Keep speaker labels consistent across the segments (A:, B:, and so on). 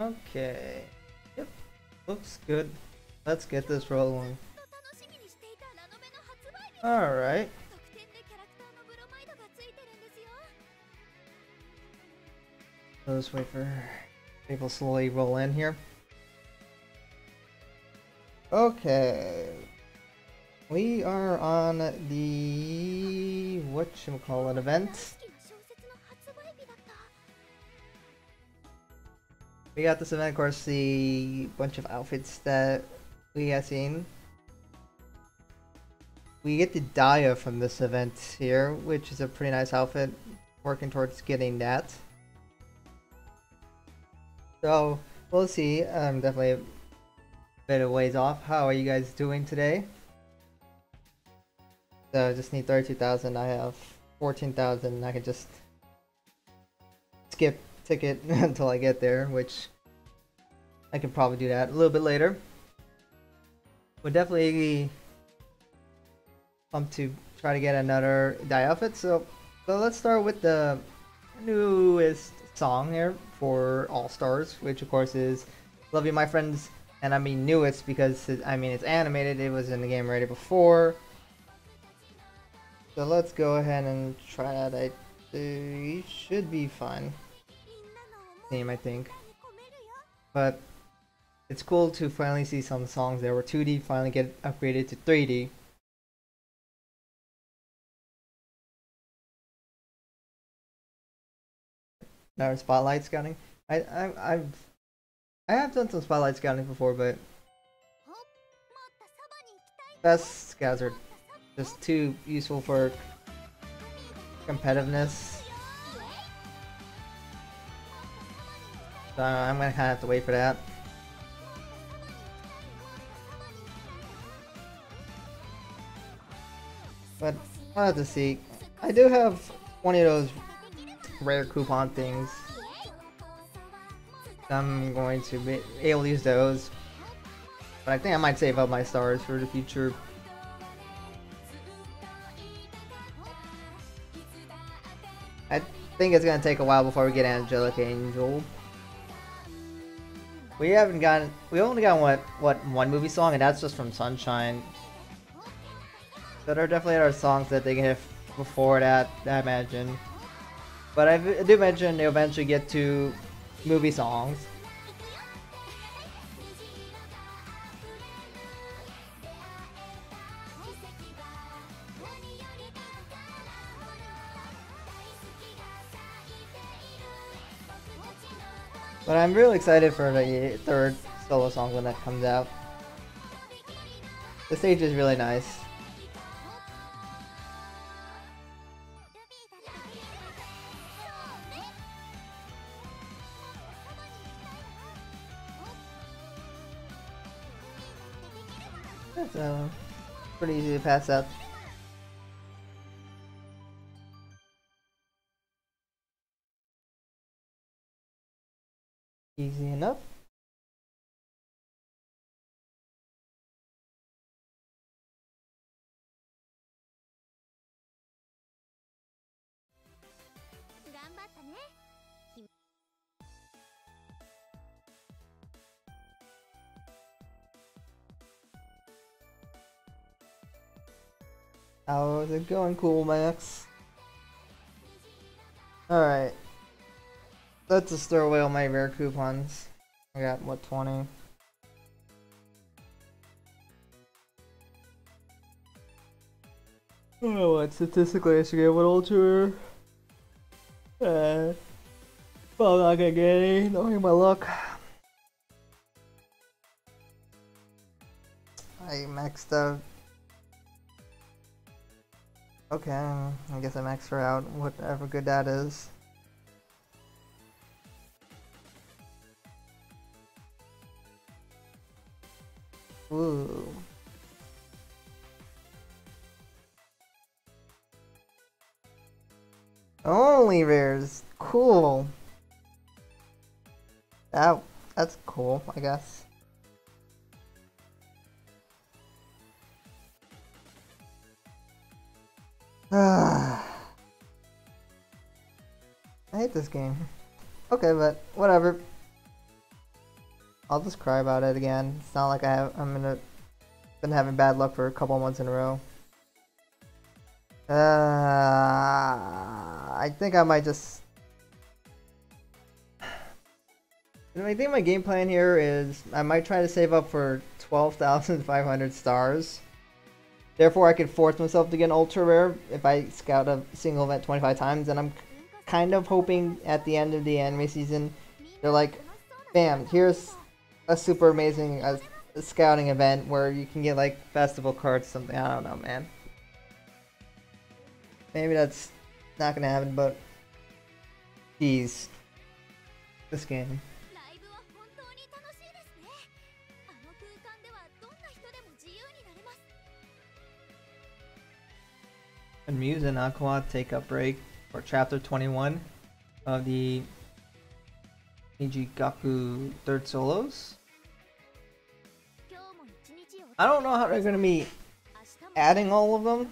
A: Okay. Yep, looks good. Let's get this rolling. Alright. Let's wait for people slowly roll in here. Okay. We are on the whatchamacallit event. We got this event, of course, the bunch of outfits that we have seen. We get the Daya from this event here, which is a pretty nice outfit. Working towards getting that. So, we'll see. I'm definitely a bit of ways off. How are you guys doing today? So, I just need 32,000. I have 14,000. I can just skip ticket until I get there, which I can probably do that a little bit later. We're definitely pumped to try to get another Dai outfit. So let's start with the newest song here for All Stars, which of course is "Love You, My Friends," and I mean newest because I mean it's animated. It was in the game already before. So let's go ahead and try that. It should be fun. Name, I think, but it's cool to finally see some songs that were 2D finally get upgraded to 3D. Now spotlight scouting. I have done some spotlight scouting before, but best scouts are just too useful for competitiveness. So I'm gonna kinda have to wait for that. But I'll have to see. I do have one of those rare coupon things. I'm going to be able to use those. But I think I might save up my stars for the future. I think it's gonna take a while before we get Angelic Angel. We only got what one movie song, and that's just from Sunshine. So there are definitely other songs that they can hit before that, I imagine. But I do mention they eventually get to movie songs. But I'm really excited for the third solo song when that comes out. The stage is really nice. That's pretty easy to pass up. Easy enough. How's it going, Cool Max? Alright. Let's just throw away all my rare coupons. I got, what, 20? Oh, what, statistically I should get one ultra. Well, I'm not gonna get any, knowing my luck. I maxed out. Okay, I guess I maxed her out, whatever good that is. Ooh. Only rares. Cool. That's cool, I guess. I hate this game. Okay, but whatever. I'll just cry about it again. It's not like been having bad luck for a couple months in a row. I think I might just. I think my game plan here is I might try to save up for 12,500 stars. Therefore, I can force myself to get an ultra rare if I scout a single event 25 times. And I'm kind of hoping at the end of the anime season, they're like, bam, here's a super amazing scouting event where you can get like festival cards or something. I don't know, man. Maybe that's not gonna happen, but geez, this game. And Muse and Aqua take a break for chapter 21 of the Nijigaku third solos. I don't know how they're gonna be adding all of them.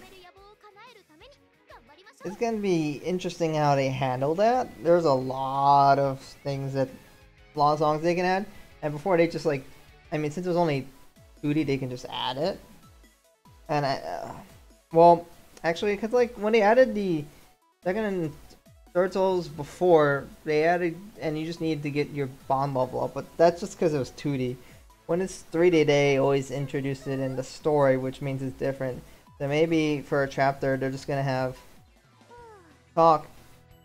A: It's gonna be interesting how they handle that. There's a lot of things a lot of songs they can add, and before they just like, I mean, since it was only 2D, they can just add it. And well, actually, because like when they added the second and third souls before, they added, and you just need to get your bond level up, but that's just because it was 2D. When it's 3D, they always introduced it in the story, which means it's different. So maybe for a chapter, they're just gonna have talk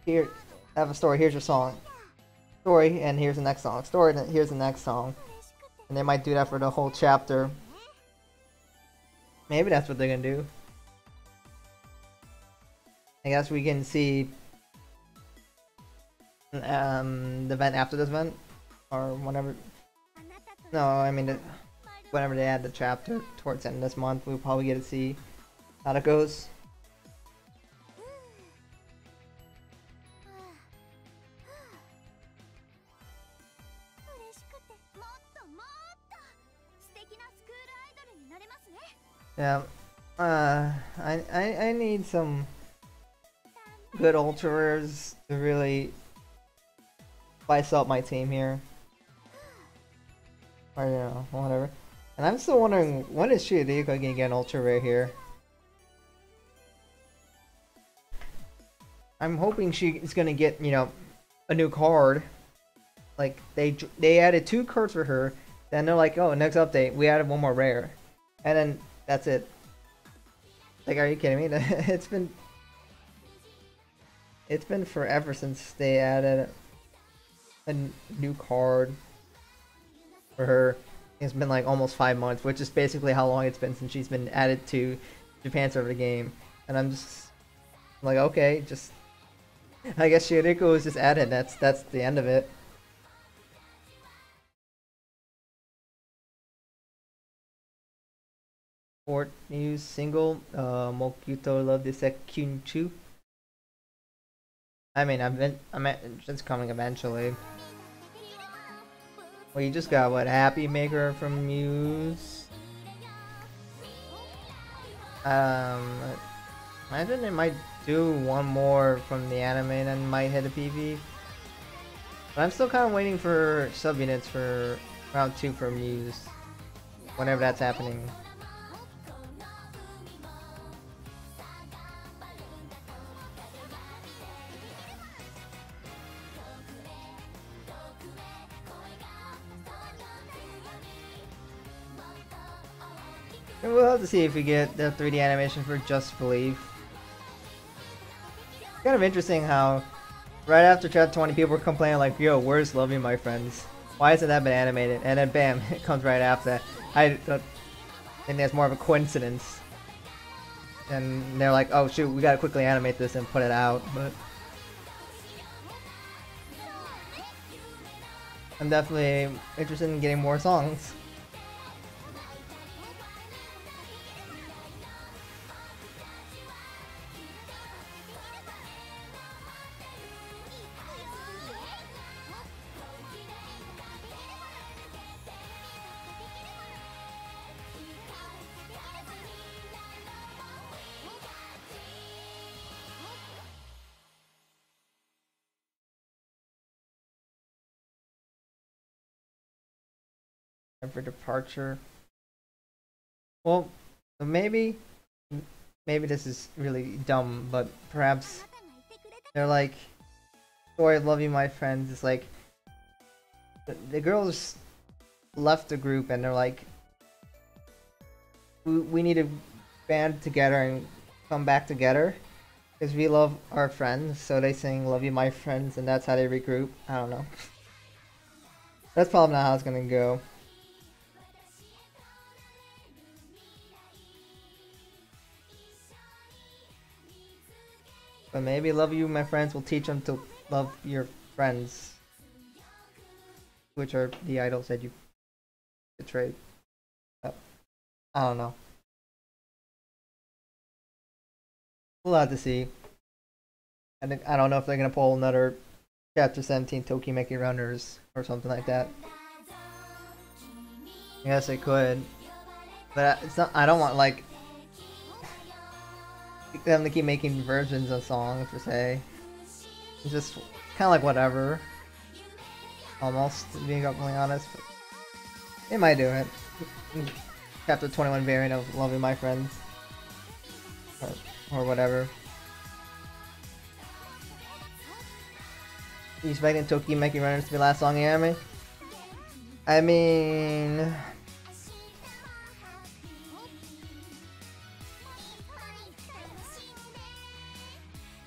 A: here, have a story. Here's your song, story, and here's the next song. Story, and here's the next song, and they might do that for the whole chapter. Maybe that's what they're gonna do. I guess we can see the event after this event, or whenever. No, I mean whenever they add the chapter towards the end of this month, we'll probably get to see how it goes. Yeah, I need some good ultra rares to really spice up my team here. Or, you know, whatever. And I'm still wondering, when is Shioriko gonna get an ultra rare here? I'm hoping she is gonna get, you know, a new card. Like, they added 2 cards for her, then they're like, oh, next update, we added 1 more rare. And then, that's it. Like, are you kidding me? It's been forever since they added a new card for her. It's been like almost 5 months, which is basically how long it's been since she's been added to Japan server game. And I'm just like, okay, just I guess Shioriko was just added. That's the end of it. Sport news single, Mokyuto Love the Sekyunchu. I mean, it's coming eventually. Well, you just got what, Happy Maker from Muse. Imagine they might do 1 more from the anime and then might hit a PV. But I'm still kind of waiting for subunits for round 2 for Muse, whenever that's happening. And we'll have to see if we get the 3D animation for Just Believe. Kind of interesting how right after chapter 20 people were complaining like, yo, where's Love You My Friends? Why hasn't that been animated? And then bam, it comes right after that. I think that's more of a coincidence. And they're like, oh shoot, we gotta quickly animate this and put it out. But I'm definitely interested in getting more songs. for departure. Well, maybe this is really dumb, but perhaps they're like, "Sorry, love you, my friends." It's like the girls left the group and they're like, we need to band together and come back together because we love our friends. So they sing "Love You, My Friends," and that's how they regroup. I don't know. That's probably not how it's gonna go. But maybe "Love You, My Friends" will teach them to love your friends, which are the idols that you betrayed. I don't know. We'll have to see. I don't know if they're gonna pull another Chapter 17 Tokimeki Runners or something like that. Yes, they could, but it's not. I don't want like them to keep making versions of songs per se. It's just kind of like whatever. Almost being completely honest, but they might do it. Chapter 21 variant of "Love You, My Friends," or whatever. You expecting Tokimeki Runners to be the last song in anime? I mean,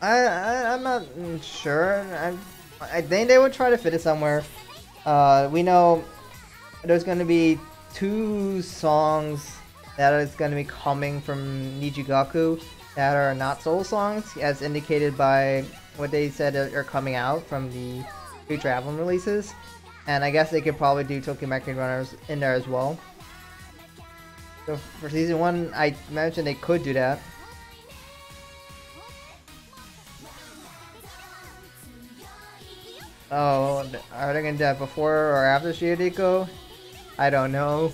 A: I'm not sure. I think they would try to fit it somewhere. We know there's going to be 2 songs that is going to be coming from Nijigaku that are not solo songs, as indicated by what they said are coming out from the future album releases. And I guess they could probably do Tokimeki Runners in there as well. So for season 1, I mentioned they could do that. Oh, are they gonna do that before or after Shiodeko? I don't know.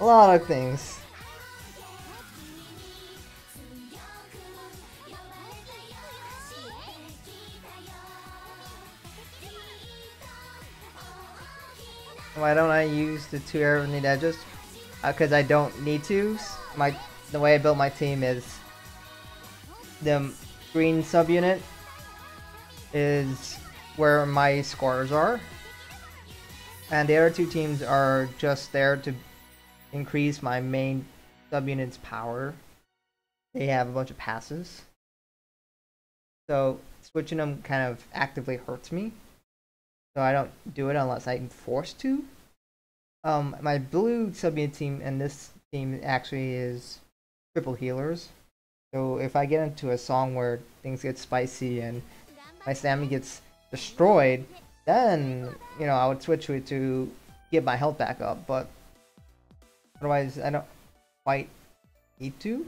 A: A lot of things. Why don't I use the 2 Aeronid edges? Because I don't need to. The way I built my team is the green subunit is where my scores are, and the other 2 teams are just there to increase my main subunit's power. They have a bunch of passes, so switching them kind of actively hurts me. So I don't do it unless I'm forced to. My blue subunit team and this team actually is triple healers. So if I get into a song where things get spicy and my stamina gets destroyed, then I would switch to it to get my health back up. But otherwise, I don't quite need to.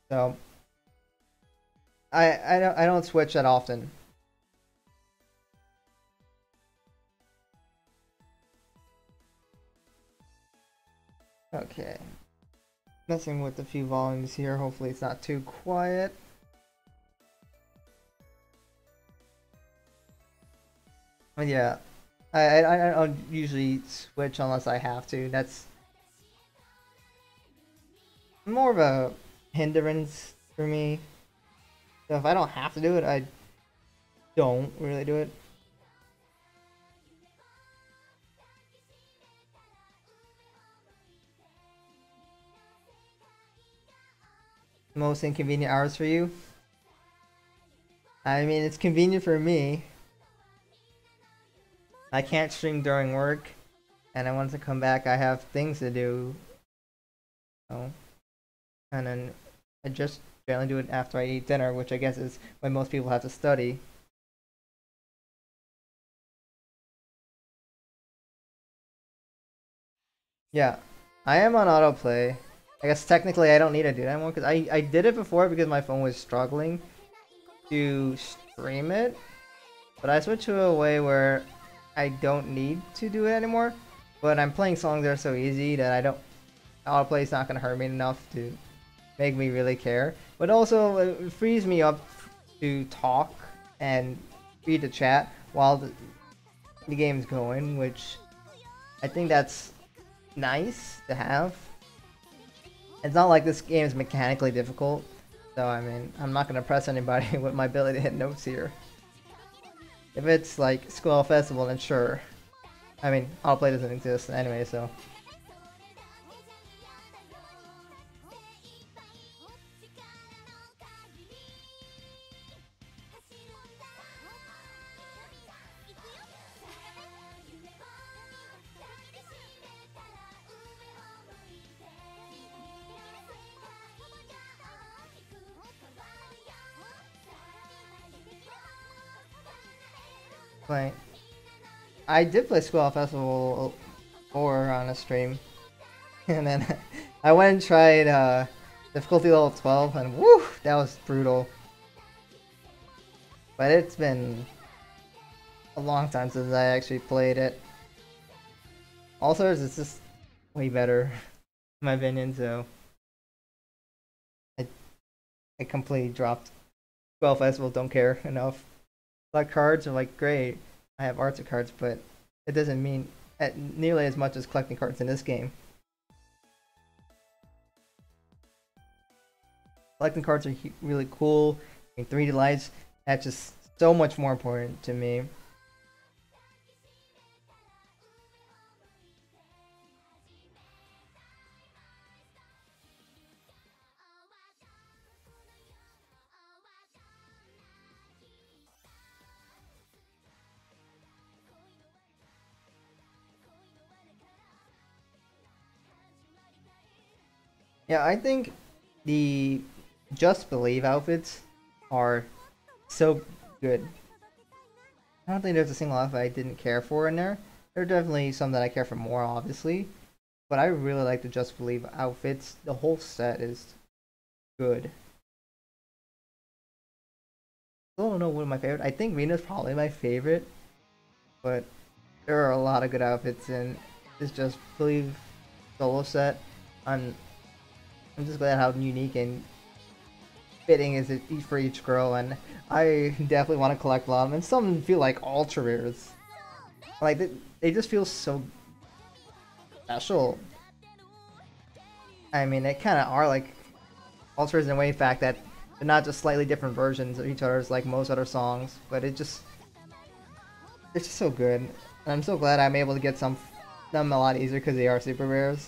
A: So I don't switch that often. Okay. Messing with a few volumes here. Hopefully it's not too quiet. But yeah, I don't usually switch unless I have to. That's more of a hindrance for me. So if I don't have to do it, I don't really do it. Most inconvenient hours for you? I mean, it's convenient for me. I can't stream during work, and then once I come back, I have things to do. So, and then I just generally do it after I eat dinner, which I guess is when most people have to study. Yeah, I am on autoplay. I guess technically I don't need to do that anymore because I did it before because my phone was struggling to stream it, but I switched to a way where I don't need to do it anymore. But I'm playing songs that are so easy that I don't. Autoplay is not gonna hurt me enough to make me really care. But also it frees me up to talk and read the chat while the game's going, which I think that's nice to have. It's not like this game is mechanically difficult, so I mean, I'm not gonna press anybody with my ability to hit notes here. If it's like Squall Festival, then sure. I mean, autoplay doesn't exist anyway, so. Play. I did play Squall Festival 4 on a stream, and then I went and tried difficulty level 12, and woo, that was brutal. But it's been a long time since I actually played it. Also, it's just way better, in my opinion. So I completely dropped Squall Festival. Don't care enough. Like cards are like great. I have arts of cards, but it doesn't mean nearly as much as collecting cards in this game. Collecting cards are really cool. In 3D lights, that's just so much more important to me. Yeah, I think the Just Believe outfits are so good. I don't think there's a single outfit I didn't care for in there. There are definitely some that I care for more, obviously. But I really like the Just Believe outfits. The whole set is good. I don't know what my favorite. I think Rina's probably my favorite. But there are a lot of good outfits in this Just Believe solo set. I'm just glad how unique and fitting is it for each girl, and I definitely want to collect a lot of them. And some feel like ultra rares. Like they just feel so special. I mean, they kind of are like ultra rares in a way, fact that they're not just slightly different versions of each other's like most other songs, but it's just so good. And I'm so glad I'm able to get them a lot easier because they are super rares.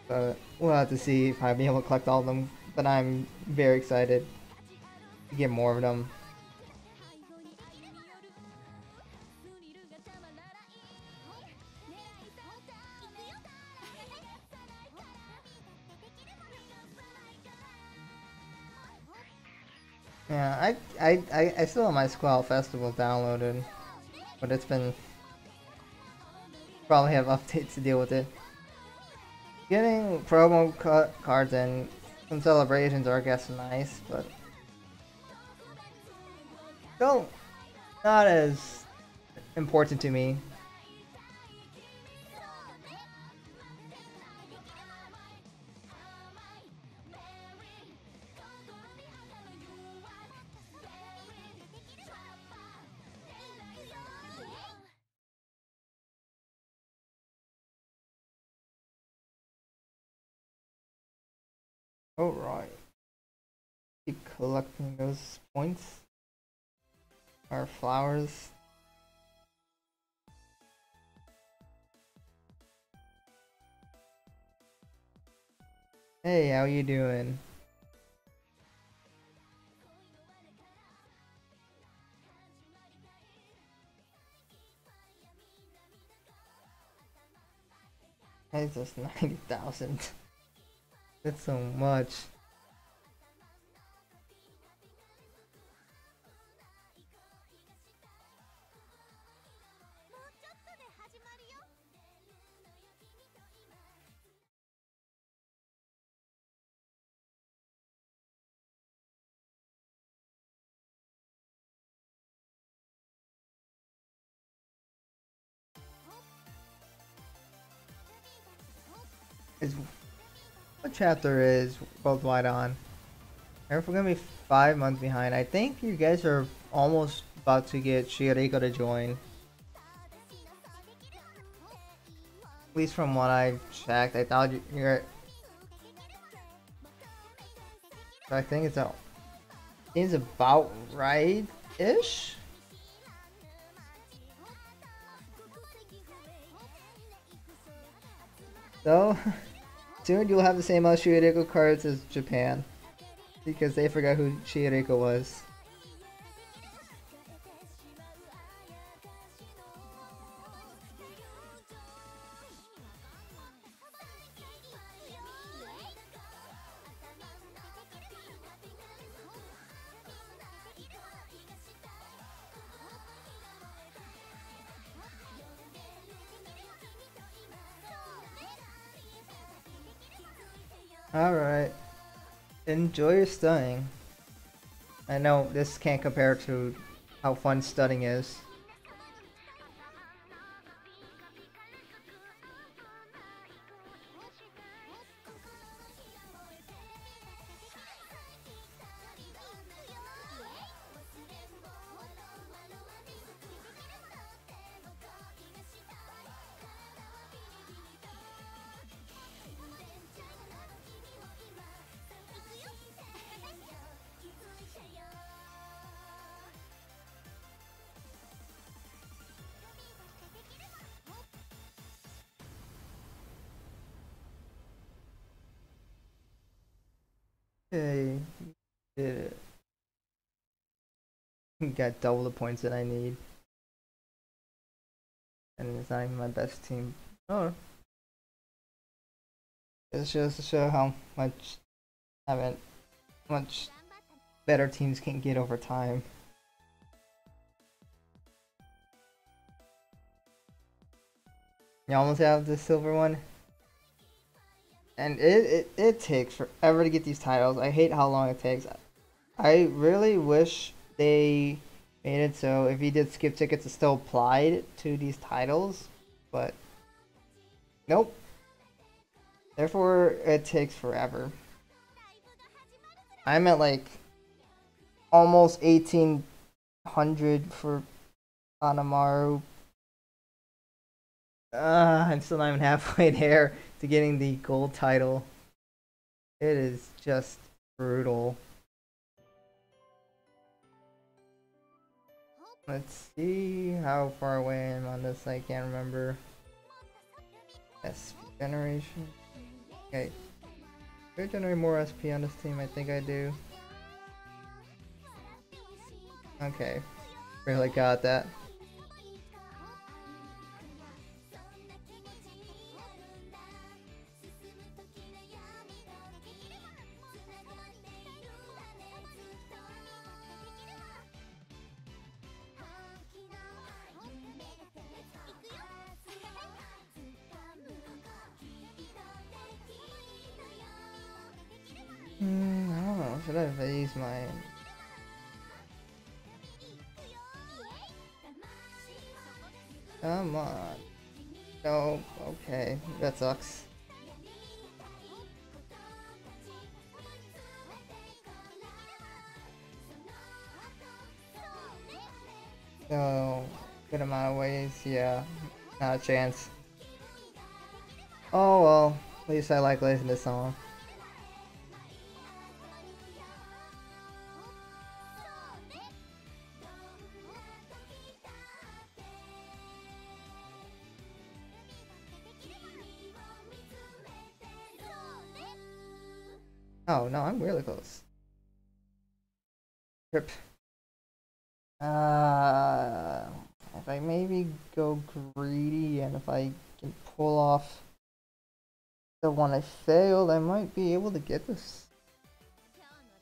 A: But we'll have to see if I'll be able to collect all of them. But I'm very excited to get more of them. Yeah, I still have my Squall Festival downloaded, but it's been probably have updates to deal with it. Getting promo cards and some celebrations are, I guess, nice, but still not as important to me. Alright. Keep collecting those points. Our flowers. Hey, how you doing? It's just 90,000. That's so much. What chapter is Worldwide on? If we're gonna be 5 months behind, I think you guys are almost about to get Shiriko to join. At least from what I've checked, I thought you're. I think it's about right-ish. So soon you'll have the same amount of Shiriko cards as Japan because they forgot who Shiriko was. Alright. Enjoy your studying. I know this can't compare to how fun studying is. Okay, did it. Got double the points that I need. And it's not even my best team. Oh. It's just to show how much much better teams can get over time. You almost have the silver one. And it takes forever to get these titles. I hate how long it takes. I really wish they made it so if you did skip tickets, it still applied to these titles. But nope. Therefore, it takes forever. I'm at like almost 1800 for Hanamaru. I'm still not even halfway there to getting the gold title. It is just brutal. Let's see how far away I am on this. I can't remember. SP generation. Okay. Do I generate more SP on this team? I think I do. Okay. Really got that. I don't know. Should I raise my... Come on. No. Okay. That sucks. So, good amount of ways. Yeah. Not a chance. Oh well. At least I like listening to this song. Oh no, I'm really close. Trip. If I maybe go greedy and if I can pull off the one I failed, I might be able to get this.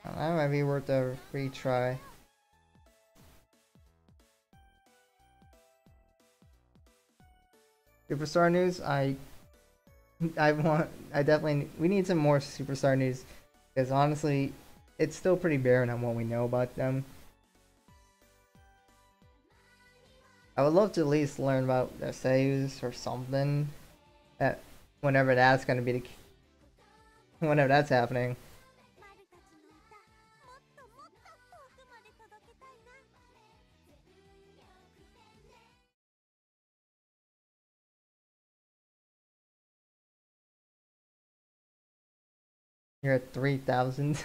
A: That might be worth a retry. Superstar news, I definitely, we need some more superstar news. Because honestly, it's still pretty barren on what we know about them. I would love to at least learn about their saves or something. That whenever that's gonna be whenever that's happening. You're at 3,000.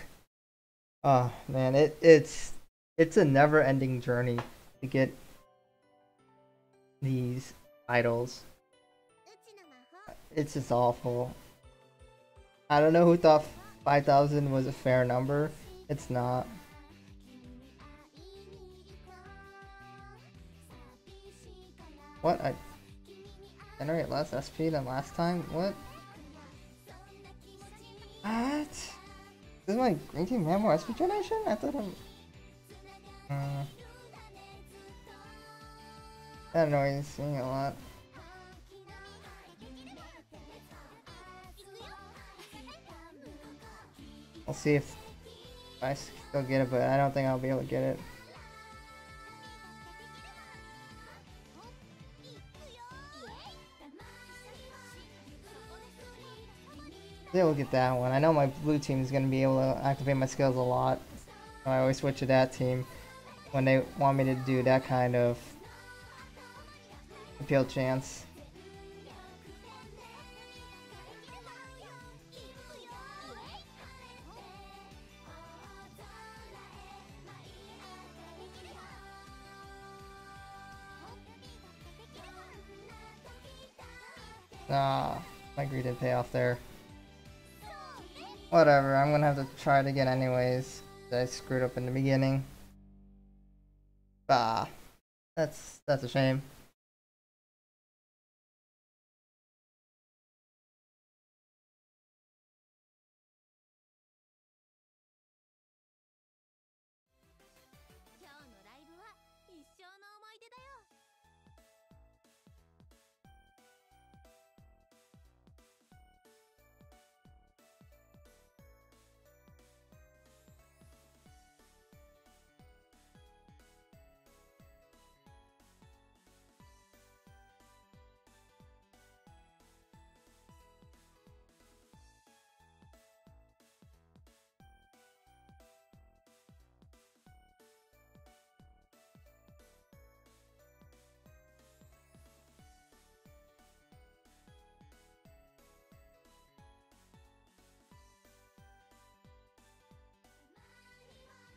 A: Oh man, it's a never-ending journey to get these idols. It's just awful. I don't know who thought 5,000 was a fair number. It's not. What? I generate less SP than last time? What? What? Does my green team have more SP generation? I thought that annoys me a lot. I'll see if I still get it, but I don't think I'll be able to get it. Yeah, we'll get that one. I know my blue team is going to be able to activate my skills a lot. So I always switch to that team when they want me to do that kind of appeal chance. Ah, my greed didn't pay off there. Whatever, I'm gonna have to try it again anyways. I screwed up in the beginning. Ah, that's a shame.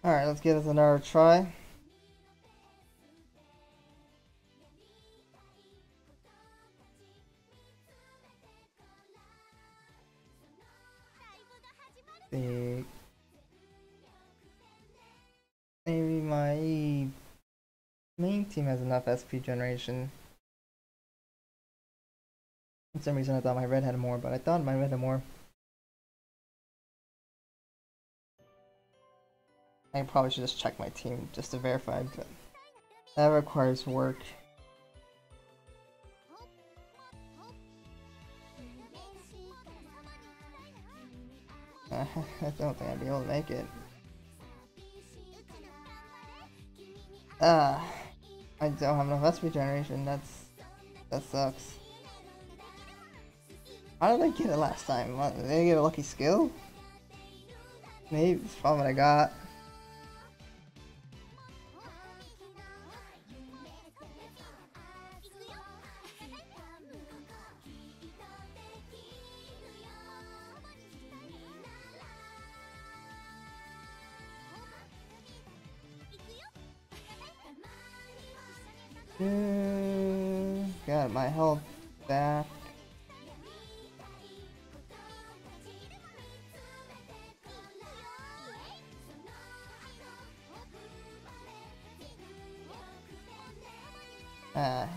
A: Alright, let's give this another try. See. Maybe my main team has enough SP generation. For some reason I thought my red had more, but I thought my red had more. I probably should just check my team just to verify, but that requires work. I don't think I'd be able to make it. I don't have enough SP generation. That sucks. How did I get it last time? What, did I get a lucky skill? Maybe it's probably what I got. Got my health back. I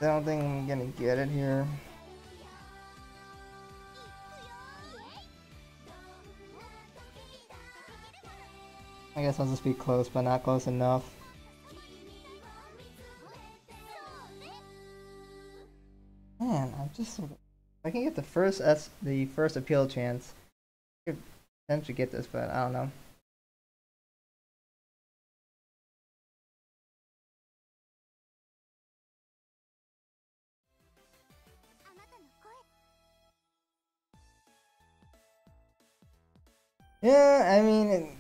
A: don't think I'm gonna get it here. I guess I'll just be close, but not close enough. Man, I can get the first appeal chance. I could potentially get this, but I don't know. Yeah, I mean,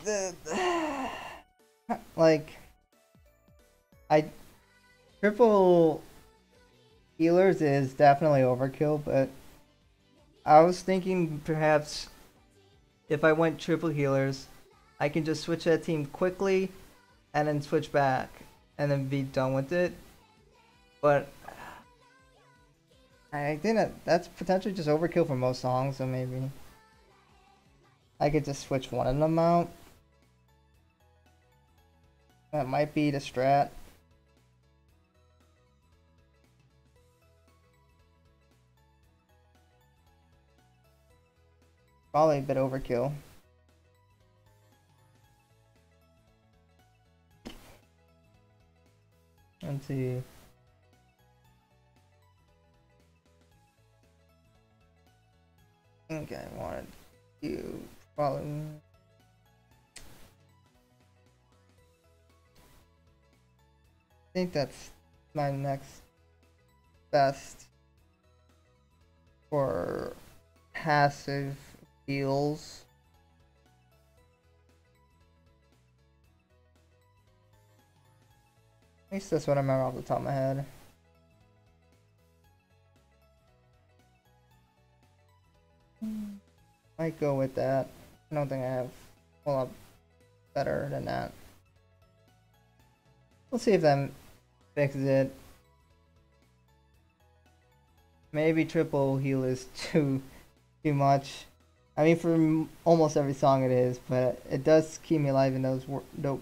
A: like, I triple healers is definitely overkill, but I was thinking perhaps if I went triple healers, I can just switch that team quickly and then switch back and then be done with it. But I think that's potentially just overkill for most songs, so maybe I could just switch one of them out. That might be the strat. Probably a bit overkill. Let's see. Okay, I wanted to probably. I think that's my next best for passive heals. At least that's what I remember off the top of my head. Might go with that. I don't think I have a lot better than that. We'll see if that fixes it. Maybe triple heal is too much. I mean, for almost every song it is, but it does keep me alive in those the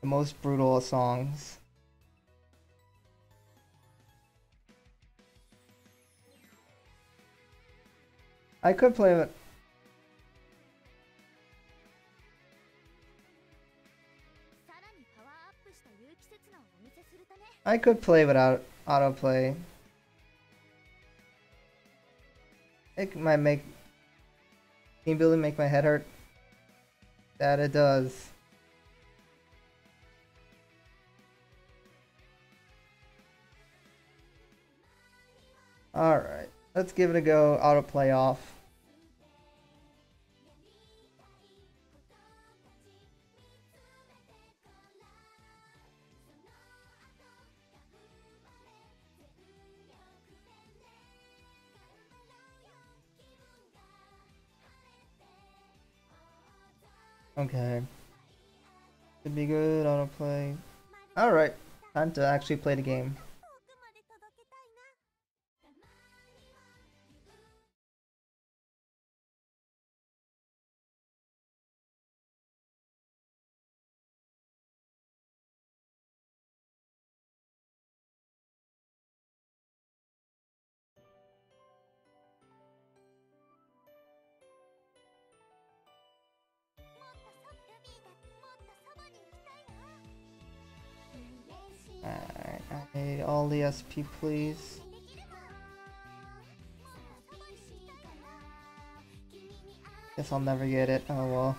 A: most brutal songs. I could play it. I could play without autoplay. It might make team building make my head hurt. That it does. Alright, let's give it a go. Autoplay off. Okay. Should be good, autoplay. Alright, time to actually play the game. Alright, I need all the SP, please. Guess I'll never get it. Oh well.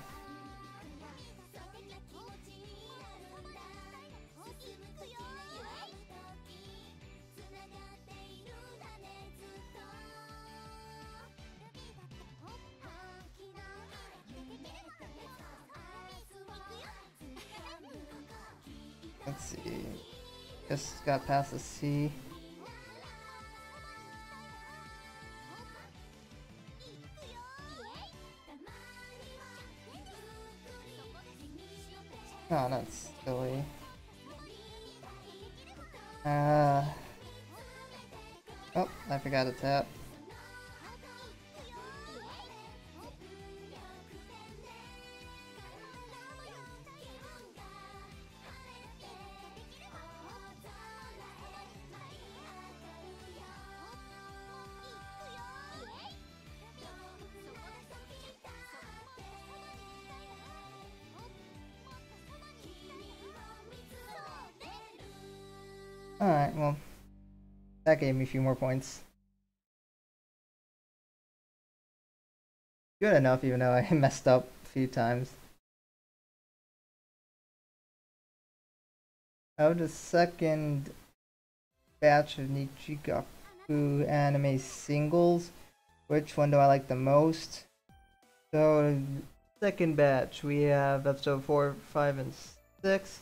A: Let's see. Just got past the C. Oh, that's silly. Oh, I forgot to tap. Alright, well, that gave me a few more points. Good enough, even though I messed up a few times. Oh, the second batch of Nichigaku anime singles. Which one do I like the most? So, second batch, we have episode 4, 5, and 6.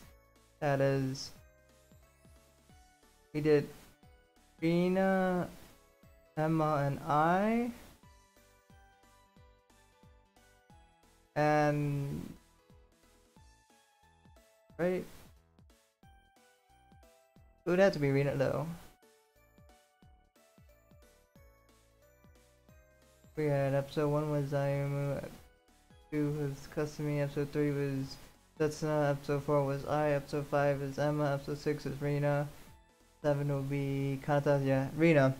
A: That is... We did Rina, Emma, and I. And right, it would have to be Rina though. We had episode 1 was Ayumu, 2 was Kasumi, episode 3 was Setsuna, episode 4 was I, episode 5 is Emma, episode 6 is Rina, 7 will be Kanata, yeah, Rina.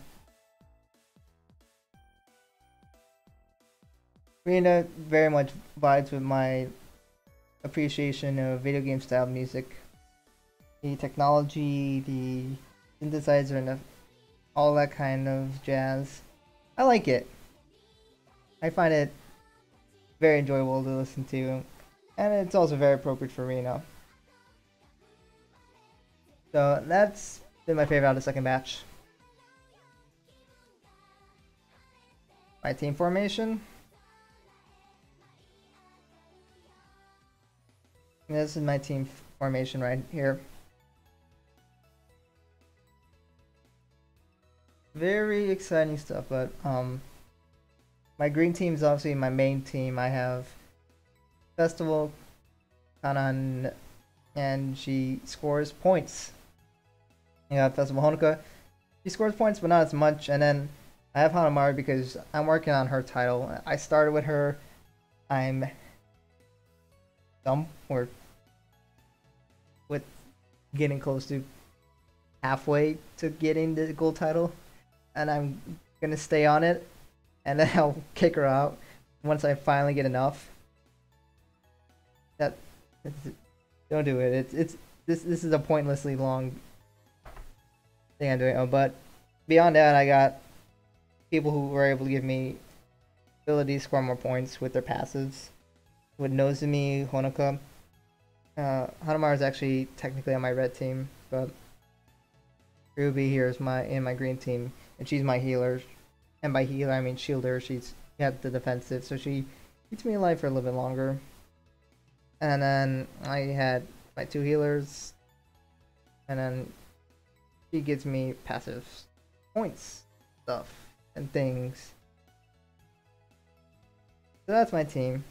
A: Rina very much vibes with my appreciation of video game style music. The technology, the synthesizer, and all that kind of jazz. I like it. I find it very enjoyable to listen to, and it's also very appropriate for Reno. So that's been my favorite out of the second batch. My team formation. This is my team formation right here. Very exciting stuff, but my green team is obviously my main team. I have Festival, Kanan, and she scores points. Yeah, Festival Honoka, she scores points, but not as much. And then I have Hanamaru because I'm working on her title. I started with her. I'm or with getting close to halfway to getting the gold title, and I'm gonna stay on it, and then I'll kick her out once I finally get enough. Don't do it. This is a pointlessly long thing I'm doing. Oh, but beyond that, I got people who were able to give me ability to score more points with their passives. With Nozumi, Honoka. Hanamaru is actually technically on my red team, but Ruby here is in my green team, and she's my healer. And by healer, I mean shielder. She's got the defensive, so she keeps me alive for a little bit longer. And then I had my 2 healers, and then she gives me passive points, stuff, and things. So that's my team.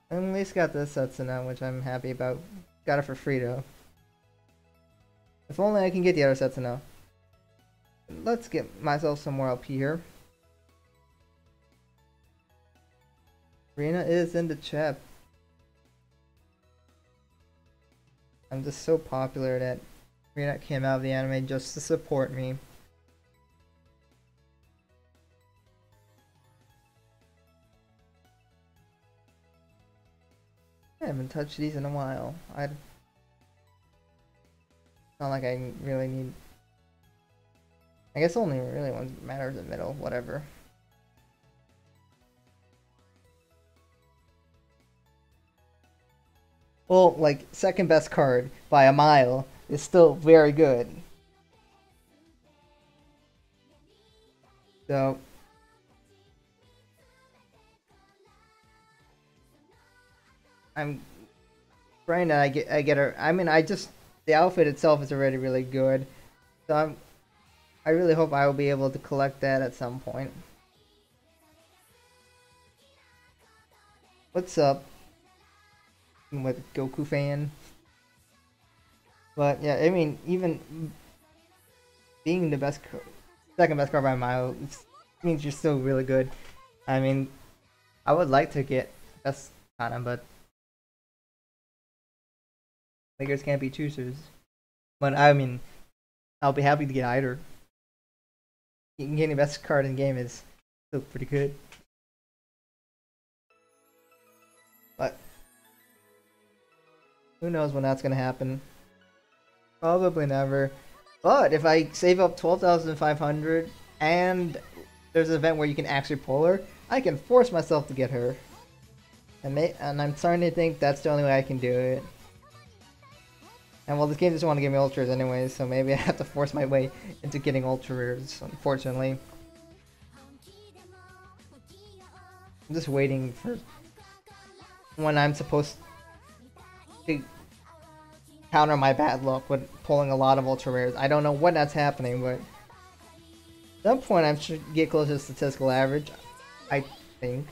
A: And at least got this Setsuna, which I'm happy about. Got it for free though. If only I can get the other Setsuna. Let's get myself some more LP here. Rina is in the chat. I'm just so popular that Rina came out of the anime just to support me. I haven't touched these in a while. Not like I really need. I guess only really one matters in the middle, whatever. Well, like, second best card by a mile is still very good. So I'm praying that I get her. I mean, the outfit itself is already really good. So I really hope I will be able to collect that at some point. What's up? I'm with Goku fan. But yeah, I mean, even being the second best card by a mile means you're still really good. I mean, I would like to get best Kana, but beggars can't be choosers. But I mean, I'll be happy to get either. Getting the best card in the game is still pretty good. But who knows when that's gonna happen? Probably never. But if I save up 12,500 and there's an event where you can actually pull her, I can force myself to get her. And I'm starting to think that's the only way I can do it. And well, this game doesn't want to give me ultras anyways, so maybe I have to force my way into getting ultra rares, unfortunately. I'm just waiting for when I'm supposed to counter my bad luck with pulling a lot of ultra rares. I don't know when that's happening, but at some point I should get close to statistical average, I think.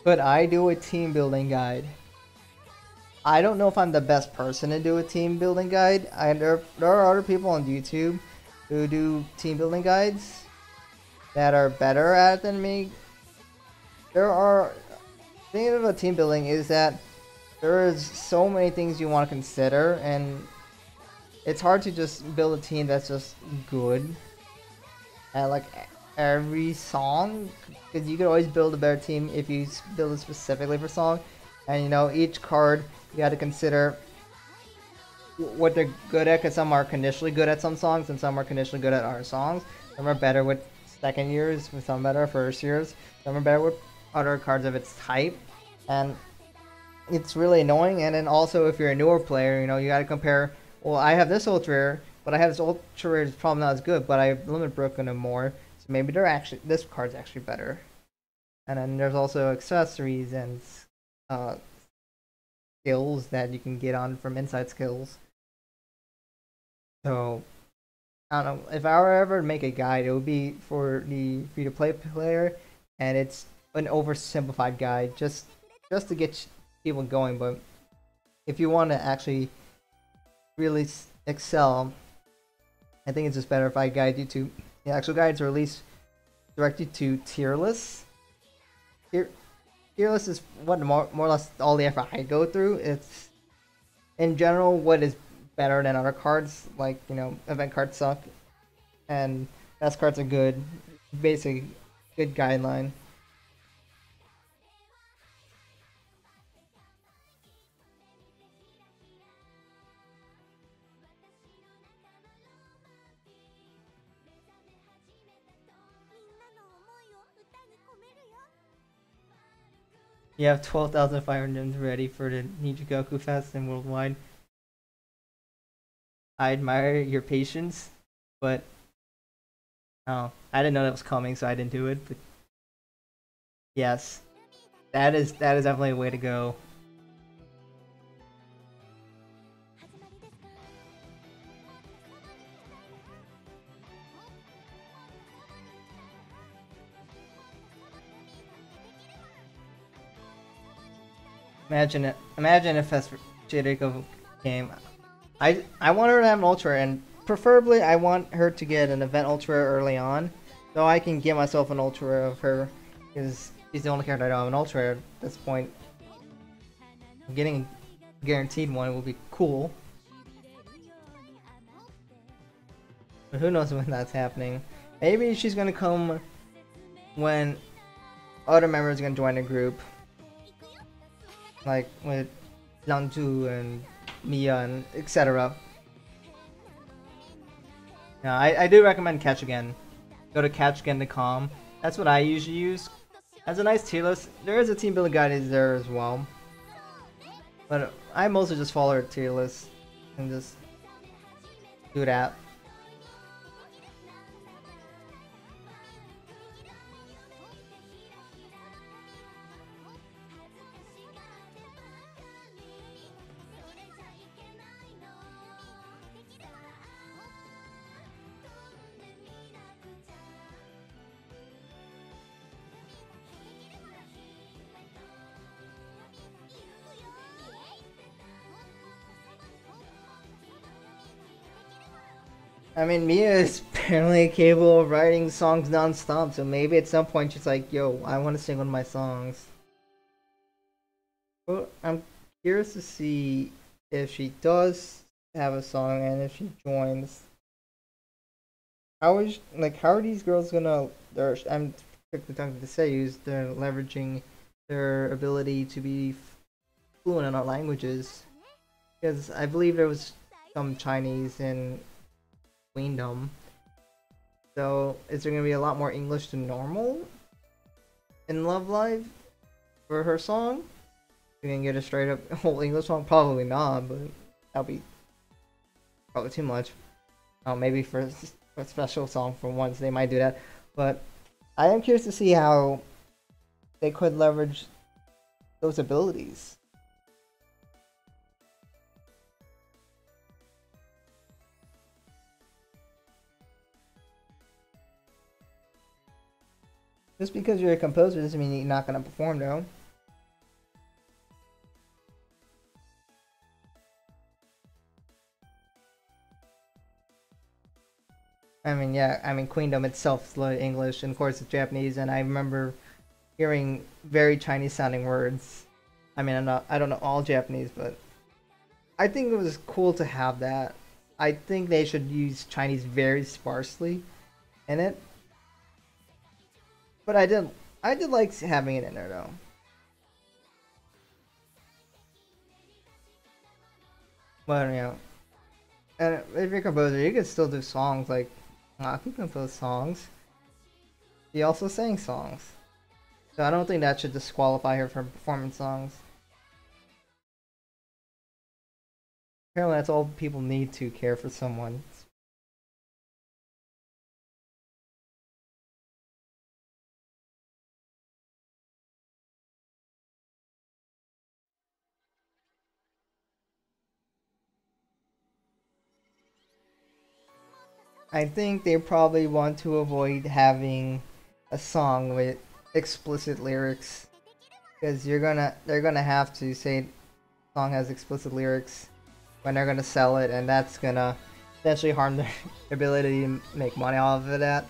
A: Could I do a team building guide? I don't know if I'm the best person to do a team building guide. There are other people on YouTube who do team building guides that are better at it than me. The thing of a team building is that there is so many things you want to consider, and it's hard to just build a team that's just good at like every song, because you could always build a better team if you build it specifically for song. And you know, each card you got to consider what they're good at, because some are conditionally good at some songs and some are conditionally good at other songs. Some are better with second years, some better first years, some are better with other cards of its type, and it's really annoying. And then also, if you're a newer player, you know, you got to compare. Well, I have this ultra rare, but I have this ultra rare that's probably not as good, but I've limit broken them more, so maybe this card's actually better. And then there's also accessories and skills that you can get on from inside skills. So I don't know, if I were ever to make a guide, it would be for the free-to-play player, and it's an oversimplified guide just to get people going. But if you want to actually really excel, I think it's just better if I guide you to the actual guides, or at least direct you to tier lists. Tier list is what more or less all the effort I go through. It's in general what is better than other cards. Like, you know, event cards suck and best cards are good. Basic good guideline. You have 12,000 fire engines ready for the Nijigoku Fest and worldwide. I admire your patience, but oh, I didn't know that was coming, so I didn't do it. But yes, that is definitely a way to go. Imagine if Jericho came. I want her to have an ultra, and preferably I want her to get an event ultra early on, so I can get myself an ultra of her, because she's the only character I don't have an ultra at this point. Getting a guaranteed one will be cool, but who knows when that's happening. Maybe she's gonna come when other members are gonna join the group, like with Langju and Mia and etc. Yeah, I do recommend Catch Again. Go to catchagain.com. That's what I usually use. As a nice tier list. There is a team building guide there as well, but I mostly just follow her tier list and just do that. I mean, Mia is apparently capable of writing songs non-stop, so maybe at some point she's like, yo, I want to sing one of my songs. Well, I'm curious to see if she does have a song and if she joins. How are these girls gonna, I'm quickly talking to Seiyus, they're leveraging their ability to be fluent in our languages? Because I believe there was some Chinese in Queendom. So is there gonna be a lot more English than normal in Love Live for her song? You can get a straight up whole English song? Probably not, but that'll be probably too much. Maybe for a special song for once they might do that. But I am curious to see how they could leverage those abilities. Just because you're a composer doesn't mean you're not going to perform, though. I mean, yeah, I mean, Queendom itself is like English, and of course it's Japanese, and I remember hearing very Chinese sounding words. I mean, I don't know all Japanese, but I think it was cool to have that. I think they should use Chinese very sparsely in it. But I did like having it in there though. But you know, and if you're a composer, you can still do songs. Like, I can compose songs. He also sang songs, so I don't think that should disqualify her from performing songs. Apparently, that's all people need to care for someone. I think they probably want to avoid having a song with explicit lyrics because they're gonna have to say the song has explicit lyrics when they're gonna sell it, and that's gonna potentially harm their ability to make money off of that.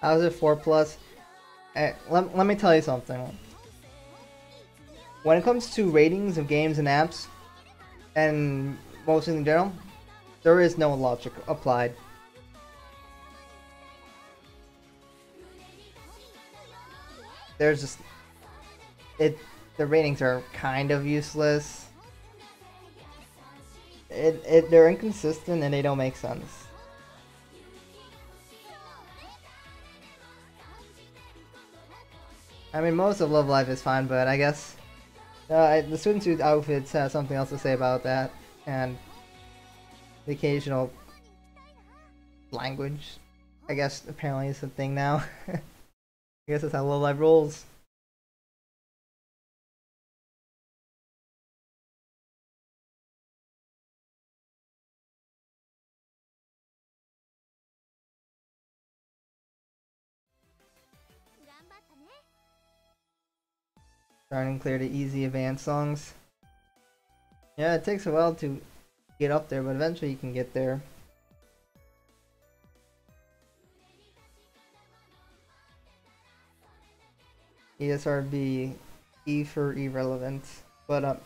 A: I was at 4 plus. Let me tell you something. When it comes to ratings of games and apps, and most in general, there is no logic applied. There's just it. The ratings are kind of useless. They're inconsistent and they don't make sense. I mean, most of Love Live is fine, but I guess the swimsuit outfits has something else to say about that, and the occasional language. I guess apparently is a thing now. I guess that's how Love Live rolls. Starting to clear the easy advanced songs. Yeah, it takes a while to get up there, but eventually you can get there. ESRB, E for irrelevant, but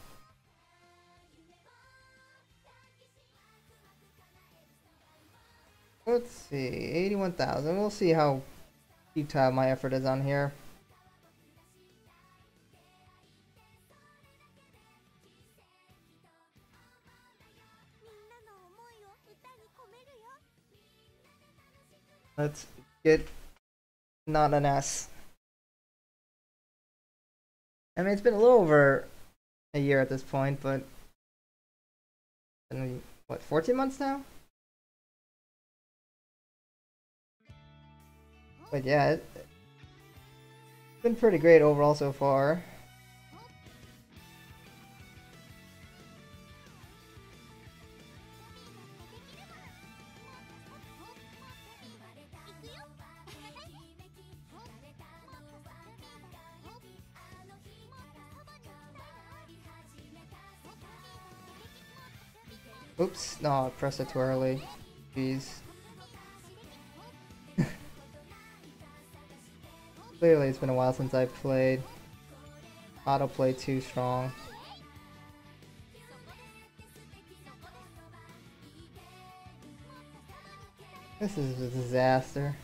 A: let's see, 81,000. We'll see how futile my effort is on here. Let's get not an S. I mean, it's been a little over a year at this point, but what, 14 months now? But yeah, it's been pretty great overall so far. Oops, no, I pressed it too early. Jeez. Clearly it's been a while since I played. Autoplay too strong. This is a disaster.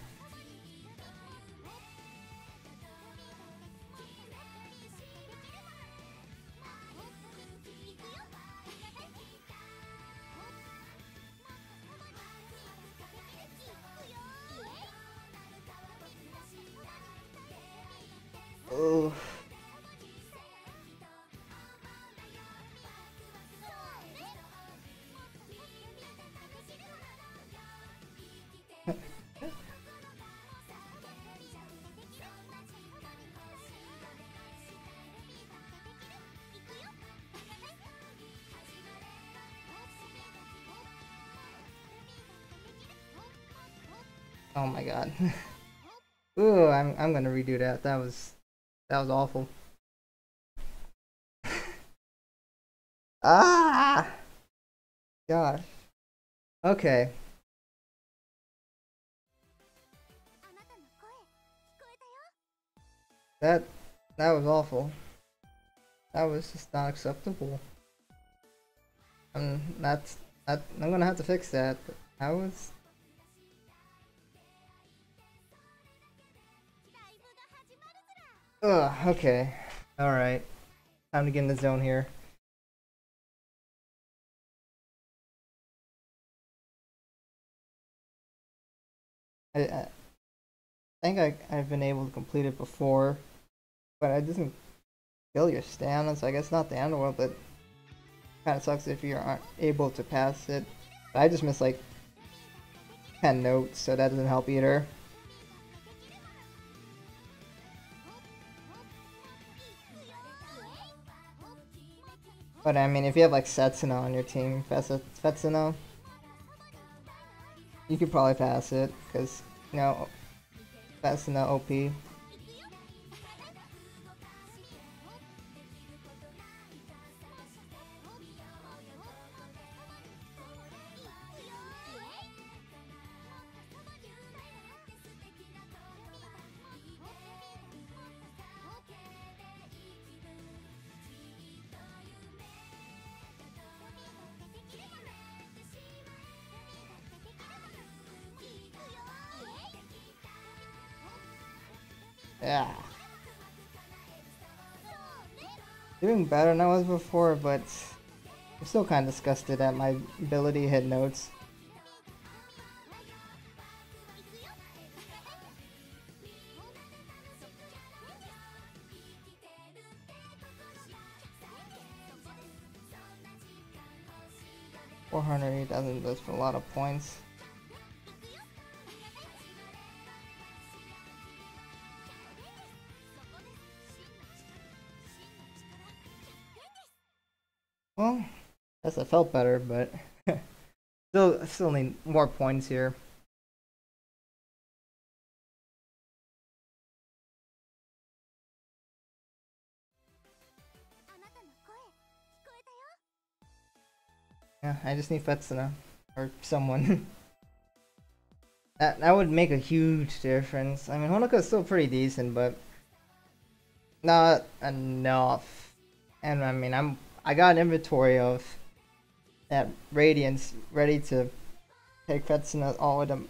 A: Oh. Oh my god. Ooh, I'm gonna redo that. That was awful. Ah! Gosh. Okay. That that was awful. That was just not acceptable. I'm gonna have to fix that. But that was. Ugh. Okay. All right. Time to get in the zone here. I think I've been able to complete it before, but I didn't kill your stamina, so I guess not the end of the world, but kind of sucks if you aren't able to pass it. But I just missed like 10 notes, so that doesn't help either. But I mean, if you have like Setsuna on your team, Setsuna, you could probably pass it, because, you know, Setsuna OP. Yeah. Doing better than I was before, but I'm still kind of disgusted at my ability to hit notes. $408,000, that's for a lot of points. Well, guess I felt better, but still need more points here. Yeah, I just need Fetsuna or someone. That would make a huge difference. I mean, Honoka's still pretty decent, but not enough. And I mean, I got an inventory of that Radiance ready to take Fetsuna all with them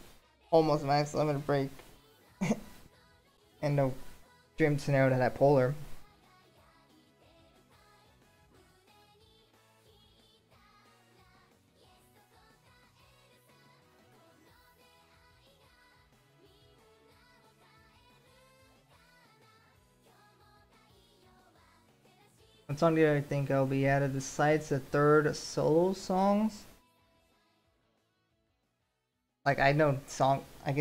A: almost max limit break. And no dream scenario to that Polar. What song do I think I'll be added besides the third solo songs? Like I know I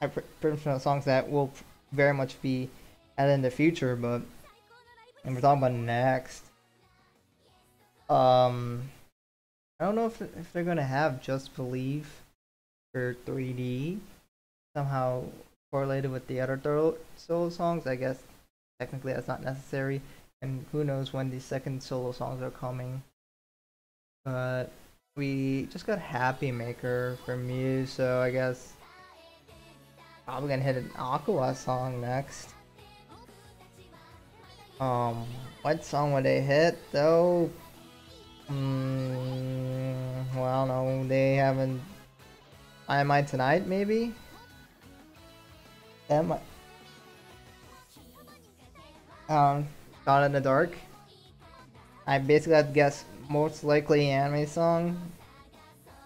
A: pretty much know songs that will very much be added in the future, but and we're talking about next. I don't know if they're gonna have Just Believe for 3D somehow correlated with the other solo songs. I guess technically that's not necessary, and who knows when the second solo songs are coming. But we just got Happy Maker from Muse, so I guess probably gonna hit an Aqua song next. What song would they hit though? Well, I don't know. They haven't. Am I Tonight? Maybe. Am I? Shot in the Dark. I basically have to guess most likely anime song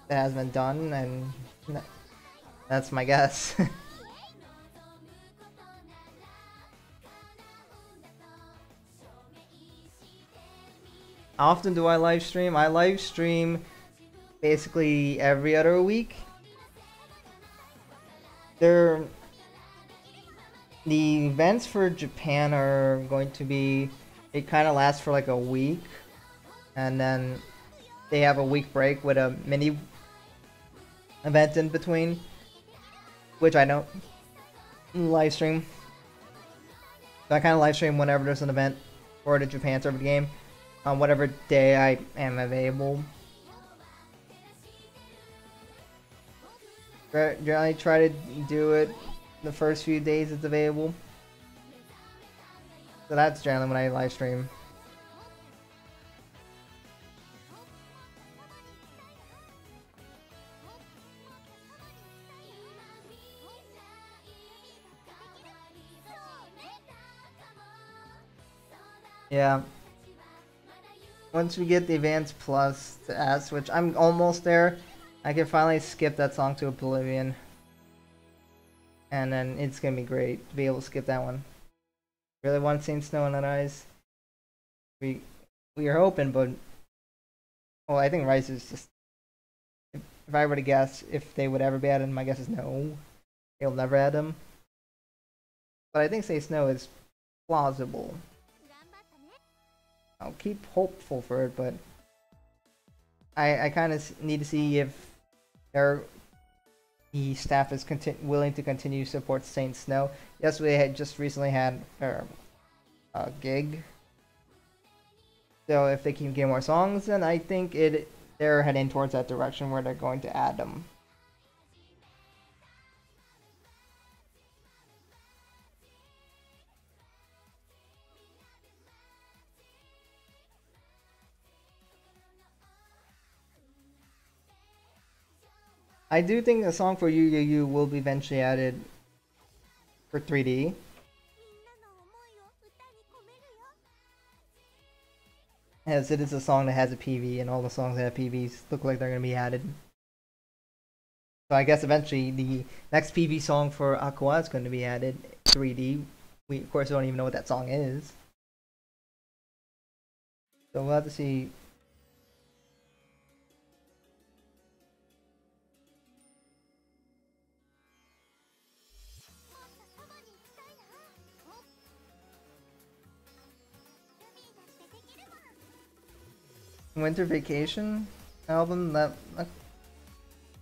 A: that has been done, and that's my guess. How often do I live stream? I live stream basically every other week. The events for Japan are going to be, it kind of lasts for like a week, and then they have a week break with a mini event in between, which I don't live stream. So I kind of live stream whenever there's an event for the Japan server game, on whatever day I am available. Generally try to do it the first few days it's available. So that's generally when I live stream. Yeah. Once we get the Advanced Plus to S, which I'm almost there, I can finally skip that song to Oblivion. And then it's gonna be great to be able to skip that one. Really want Saint Snow in the Eyes. We are hoping, but well, I think Rice is just. If I were to guess if they would ever be added, my guess is no. They'll never add them. But I think Saint Snow is plausible. I'll keep hopeful for it, but I kind of need to see if the staff is willing to continue to support Saint Snow. Yes, we had just recently had a gig, so if they keep getting more songs, then I think they're heading towards that direction where they're going to add them. I do think a song for Yu Yu Yu will be eventually added for 3D. As it is a song that has a PV, and all the songs that have PVs look like they're going to be added. So I guess eventually the next PV song for Aqua is going to be added 3D. We of course don't even know what that song is. So we'll have to see. Winter Vacation album,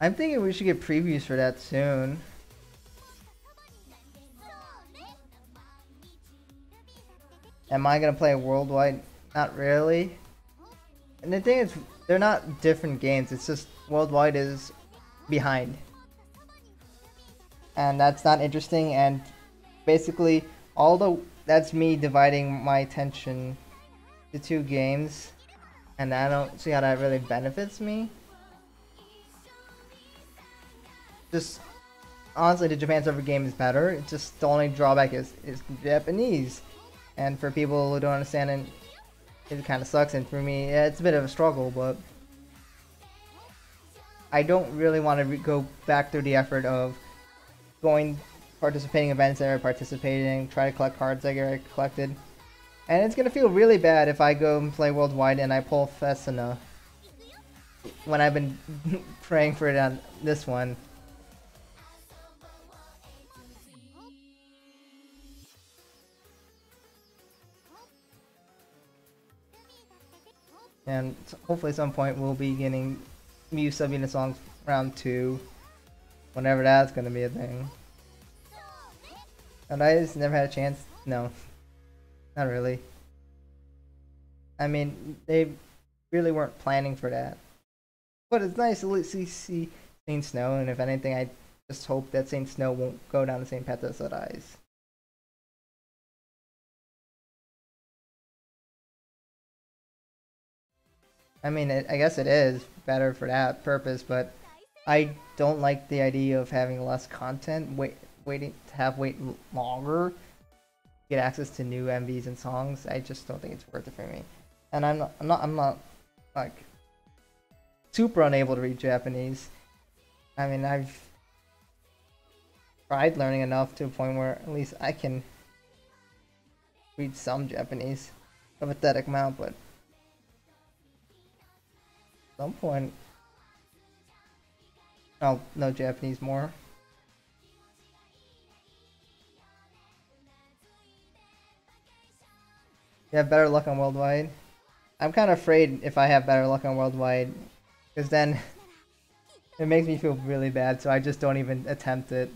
A: I'm thinking we should get previews for that soon. Am I gonna play Worldwide? Not really. And the thing is, they're not different games, it's just Worldwide is behind. And that's not interesting, and basically that's me dividing my attention to two games. And I don't see how that really benefits me. Just honestly, the Japan server game is better. It's just the only drawback is Japanese, and for people who don't understand it kind of sucks. And for me, yeah, it's a bit of a struggle. But I don't really want to go back through the effort of participating in events that I participating, try to collect cards that I collected. And it's gonna feel really bad if I go and play Worldwide and I pull Fesuna when I've been praying for it on this one. And hopefully at some point we'll be getting Mew subbing the songs round 2. Whenever that's gonna be a thing. And I just never had a chance. No. Not really. I mean, they really weren't planning for that. But it's nice to see Saint Snow, and if anything, I just hope that Saint Snow won't go down the same path as Red Eyes. I mean, I guess it is better for that purpose, but I don't like the idea of having less content, wait longer. Get access to new MVs and songs. I just don't think it's worth it for me. And I'm not like super unable to read Japanese. I mean, I've tried learning enough to a point where at least I can read some Japanese, a pathetic amount, but some point I'll know Japanese more. You have better luck on Worldwide. I'm kind of afraid if I have better luck on Worldwide, because then it makes me feel really bad, so I just don't even attempt it.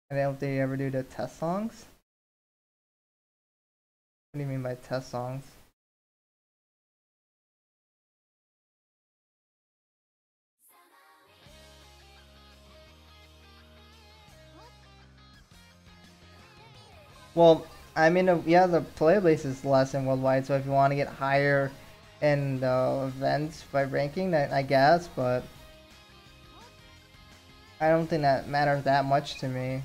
A: I don't think you ever do the test songs? What do you mean by test songs? Well, I mean, yeah, the player base is less in Worldwide, so if you want to get higher in the events by ranking, I guess, but I don't think that matters that much to me.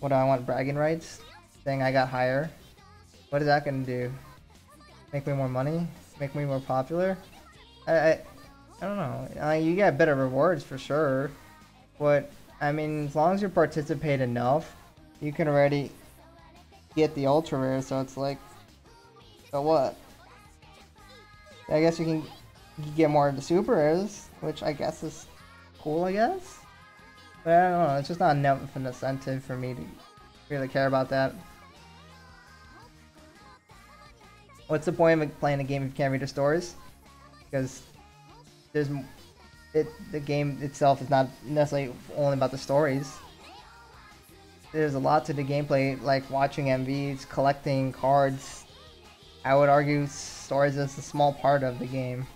A: What do I want? Bragging rights? Saying I got higher? What is that gonna do? Make me more money? Make me more popular? I don't know. You get better rewards for sure. But, I mean, as long as you participate enough, you can already get the ultra rare, so it's like, so what? I guess you can get more of the super rares, which I guess is cool, I guess? But I don't know, it's just not enough of an incentive for me to really care about that. What's the point of playing a game if you can't read the stories? Because the game itself is not necessarily only about the stories. There's a lot to the gameplay, like watching MVs, collecting cards. I would argue stories is a small part of the game.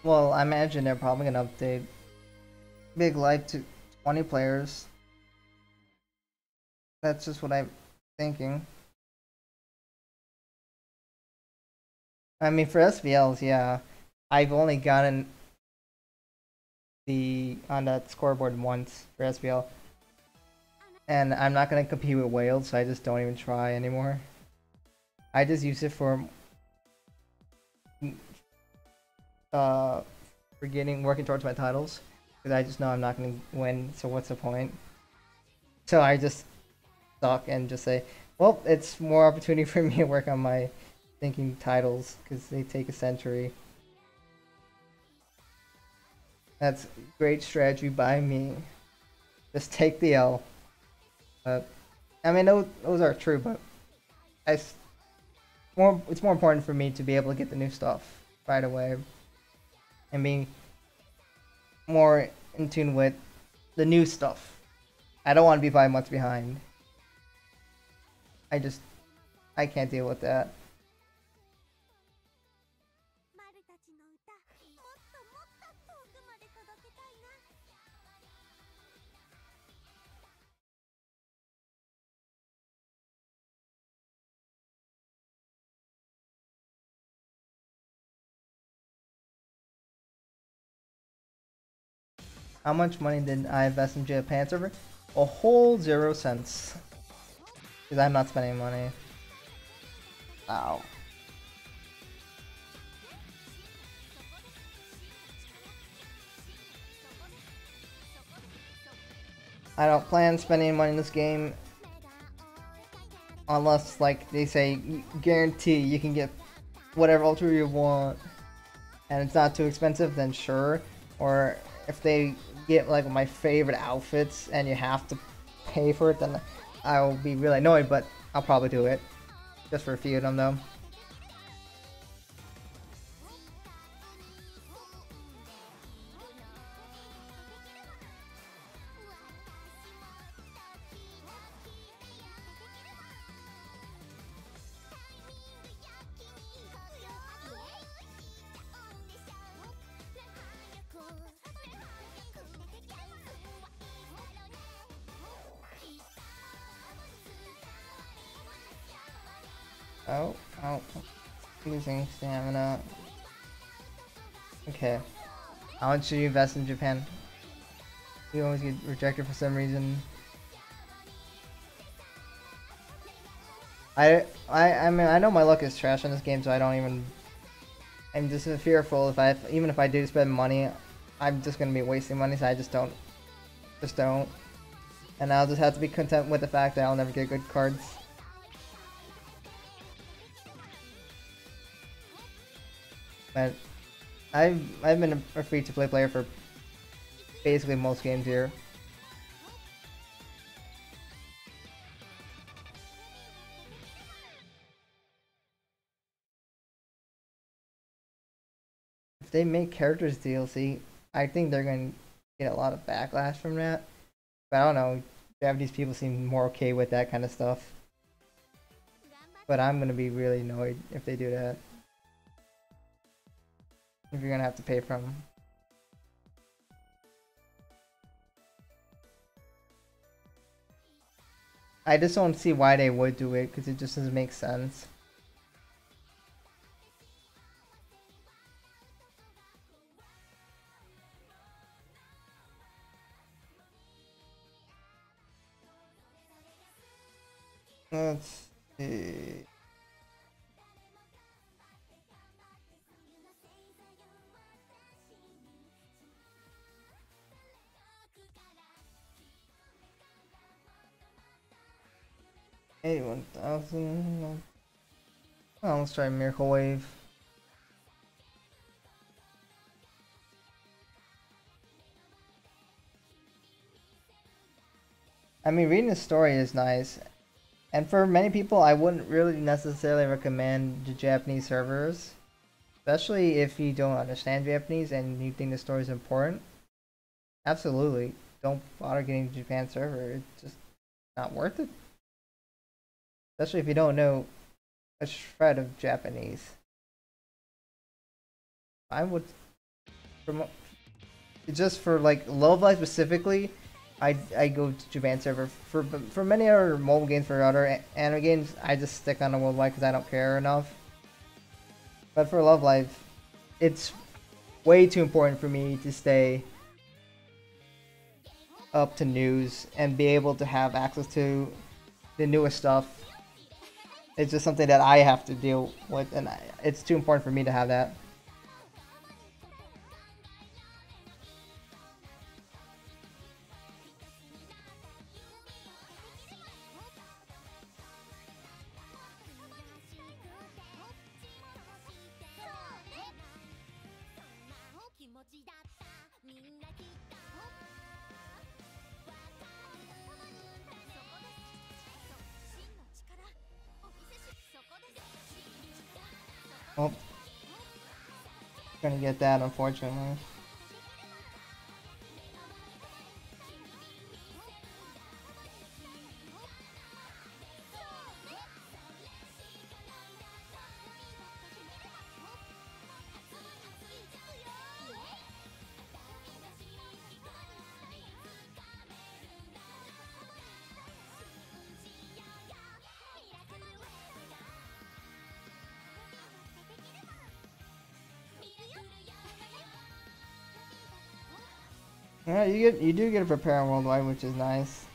A: Well, I imagine they're probably gonna update Big Light to 20 players. That's just what I'm thinking. I mean, for SVLs, yeah, I've only gotten on that scoreboard once for SVL, and I'm not gonna compete with whales, so I just don't even try anymore. I just use it for working towards my titles, because I just know I'm not gonna win, so what's the point? So I just suck and just say, well, it's more opportunity for me to work on my thinking titles, because they take a century. That's great strategy by me. Just take the L. I mean, those are true, but it's more important for me to be able to get the new stuff right away and being more in tune with the new stuff. I don't want to be 5 months behind. I can't deal with that. How much money did I invest in Japan server? A whole 0 cents. Because I'm not spending money. Ow. I don't plan spending money in this game unless, like, they say, guarantee you can get whatever ultra you want and it's not too expensive, then sure. Or if they get like my favorite outfits and you have to pay for it, then I will be really annoyed, but I'll probably do it just for a few of them though. Oh, oh. Using stamina. Okay. How much should you invest in Japan? You always get rejected for some reason. I mean, I know my luck is trash in this game, so I don't even. I'm just fearful even if I do spend money, I'm just gonna be wasting money, so I just don't. And I'll just have to be content with the fact that I'll never get good cards. But I've been a free-to-play player for basically most games here. If they make characters DLC, I think they're gonna get a lot of backlash from that. But I don't know. Japanese people seem more okay with that kind of stuff. But I'm gonna be really annoyed if they do that. If you're gonna have to pay for them. I just don't see why they would do it, because it just doesn't make sense. Let's see. $81,000. Oh, let's try Miracle Wave. I mean, reading the story is nice. And for many people, I wouldn't really necessarily recommend the Japanese servers. Especially if you don't understand Japanese and you think the story is important. Absolutely. Don't bother getting the Japan server. It's just not worth it. Especially if you don't know a shred of Japanese. I would, just for like Love Live specifically, I go to Japan server. For many other mobile games, for other anime games, I just stick on the worldwide because I don't care enough. But for Love Live, it's way too important for me to stay up to news and be able to have access to the newest stuff. It's just something that I have to deal with, and it's too important for me to have that. Oh, gonna get that, unfortunately. Yeah, you do get to prepare worldwide, which is nice.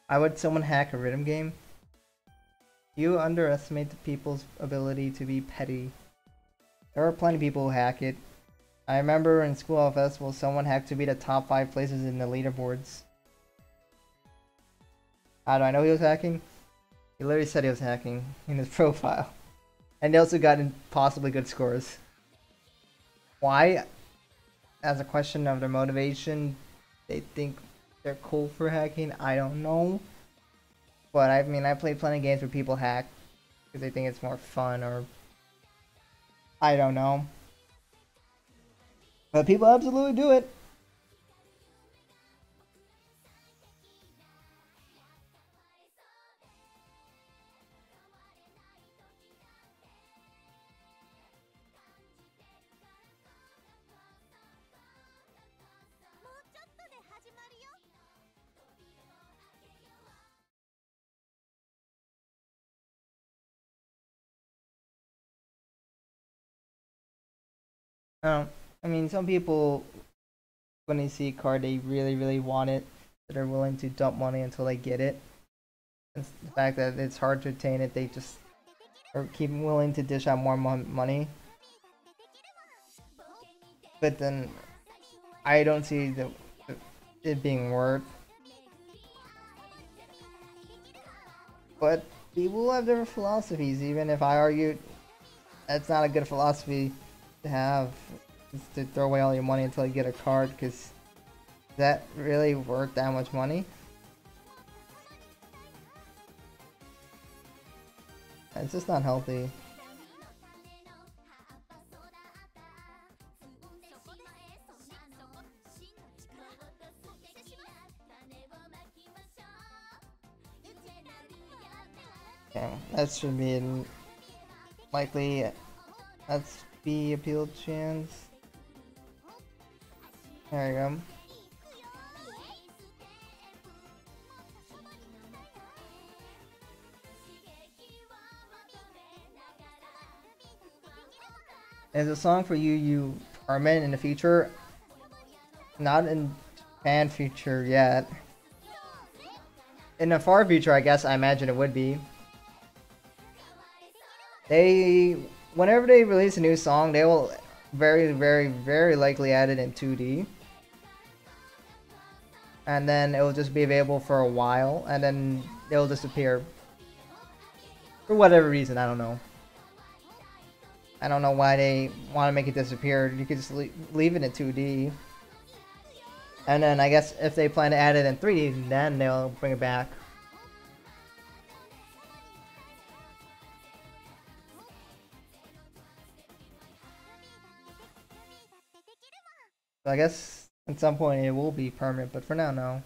A: Why would someone hack a rhythm game? You underestimate the people's ability to be petty. There are plenty of people who hack it. I remember in School of Festival, someone hacked to be the top 5 places in the leaderboards. How do I know he was hacking? He literally said he was hacking in his profile. And they also got impossibly good scores. Why? As a question of their motivation, they think they're cool for hacking. I don't know. But I mean, I played plenty of games where people hack because they think it's more fun, or I don't know. But people absolutely do it. I mean, some people when they see a card, they really, really want it, that are willing to dump money until they get it. And the fact that it's hard to obtain it, they just are keep willing to dish out more money. But then I don't see it being worth. But people have different philosophies. Even if I argue that's not a good philosophy to have, is to throw away all your money until you get a card, because is that really worth that much money? It's just not healthy. Okay, that should be likely. Let's be appeal chance. There you go. There's a song for you Armin in the future. Not in Japan future yet. In the far future, I guess I imagine it would be. Whenever they release a new song, they will very, very, very likely add it in 2D. And then it will just be available for a while, and then it will disappear. For whatever reason, I don't know. I don't know why they want to make it disappear. You could just leave it in 2D. And then I guess if they plan to add it in 3D, then they'll bring it back. So I guess at some point it will be permanent, but for now, no.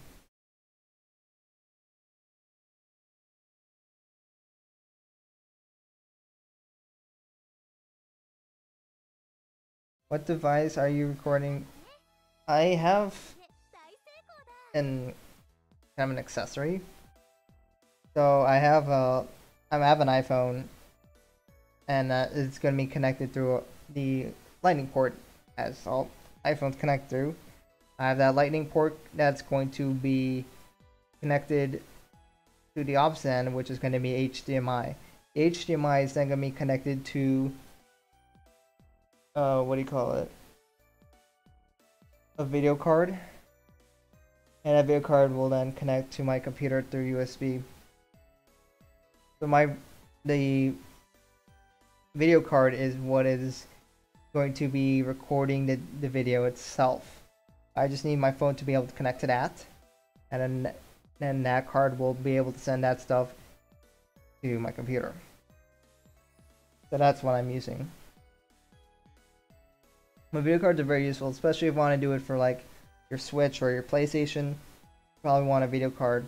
A: What device are you recording? I have an kind of an accessory. So I have an iPhone, and it's going to be connected through the lightning port, as all iPhones connect through. I have that lightning port that's going to be connected to the opposite end, which is going to be HDMI. HDMI is then going to be connected to what do you call it? A video card. And that video card will then connect to my computer through USB. So the video card is what is going to be recording the video itself. I just need my phone to be able to connect to that, and then that card will be able to send that stuff to my computer. So that's what I'm using. My video cards are very useful, especially if you want to do it for like your Switch or your PlayStation. You probably want a video card.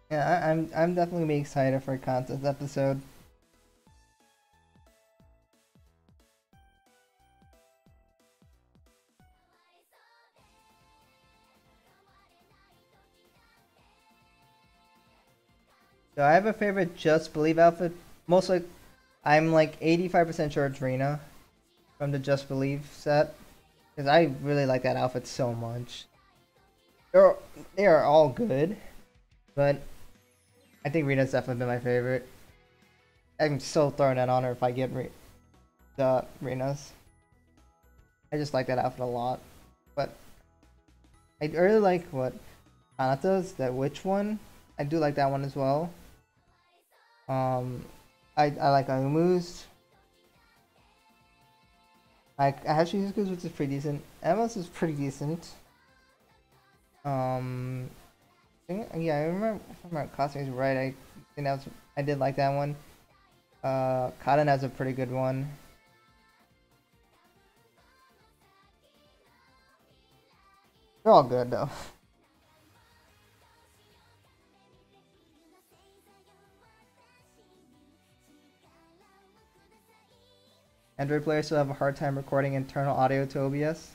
A: Yeah, I'm definitely be excited for a contest episode. So I have a favorite Just Believe outfit. Mostly, I'm like 85% sure it's Rina from the Just Believe set, because I really like that outfit so much. They are all good, but I think Rina's definitely been my favorite. I'm so throwing that on her if I get the Rina's. I just like that outfit a lot, but I really like what Anata's, that witch one. I do like that one as well. I like Ayumu's. I have Shizuku's, which is pretty decent. Emma's is pretty decent. Yeah, I remember if my costume is right. I think I did like that one. Cotton has a pretty good one. They're all good though. Android players still have a hard time recording internal audio to OBS.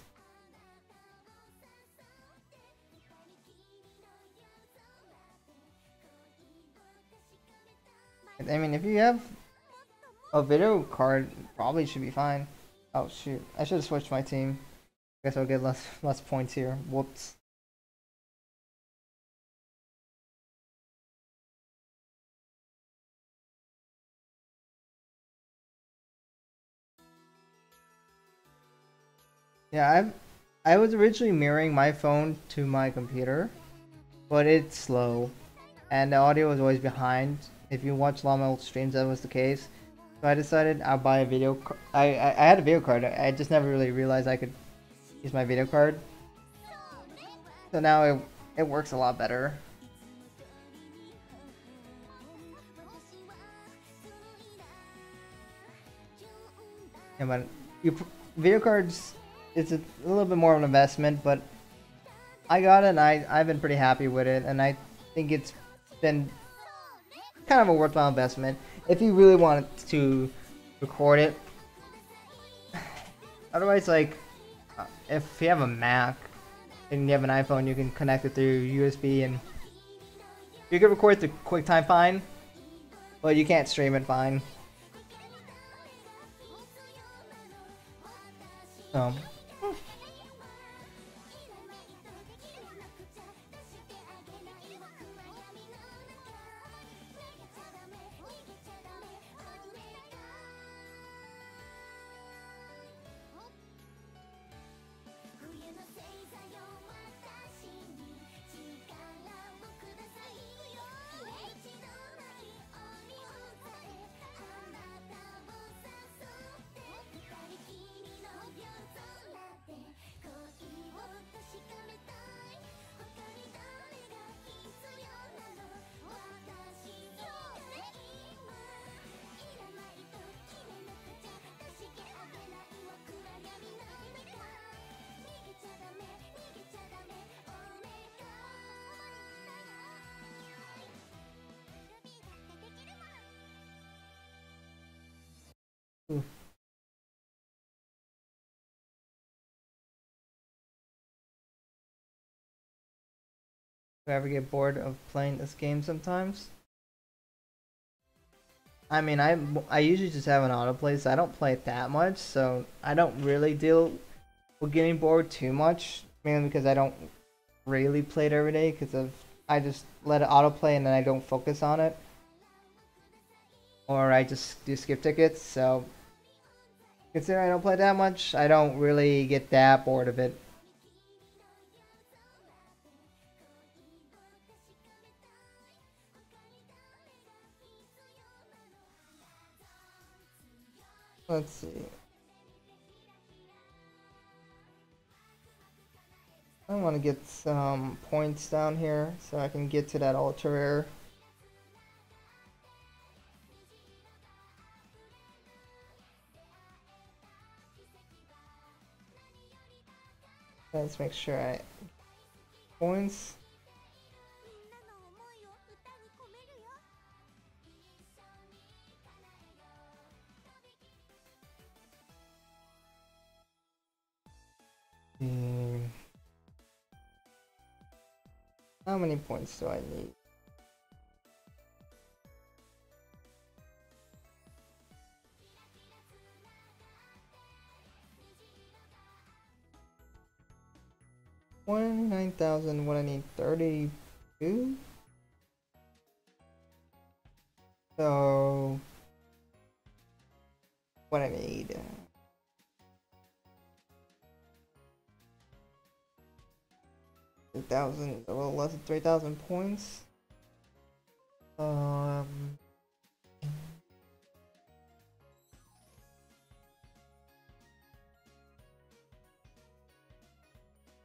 A: I mean, if you have a video card, probably should be fine. Oh shoot, I should have switched my team. Guess I'll get less points here. Whoops. Yeah, I was originally mirroring my phone to my computer, but it's slow, and the audio was always behind. If you watch a lot of my old streams, that was the case. So I decided I'll buy a video. I had a video card. I just never really realized I could use my video card. So now it works a lot better. Yeah, but video cards, it's a little bit more of an investment, but I got it and I've been pretty happy with it, and I think it's been kind of a worthwhile investment if you really wanted to record it. Otherwise, like, if you have a Mac and you have an iPhone, you can connect it through USB and you can record through QuickTime fine, but you can't stream it fine. So oof. Do I ever get bored of playing this game sometimes? I mean, I usually just have an autoplay, so I don't play it that much, so I don't really deal with getting bored too much, mainly because I don't really play it every day, because I just let it autoplay and then I don't focus on it, or I just do skip tickets. So considering I don't play that much, I don't really get that bored of it. Let's see. I want to get some points down here so I can get to that ultra rare. Let's make sure I points. How many points do I need? $29,000. What I need? 32. So what I need? 3,000, a little less than 3,000 points.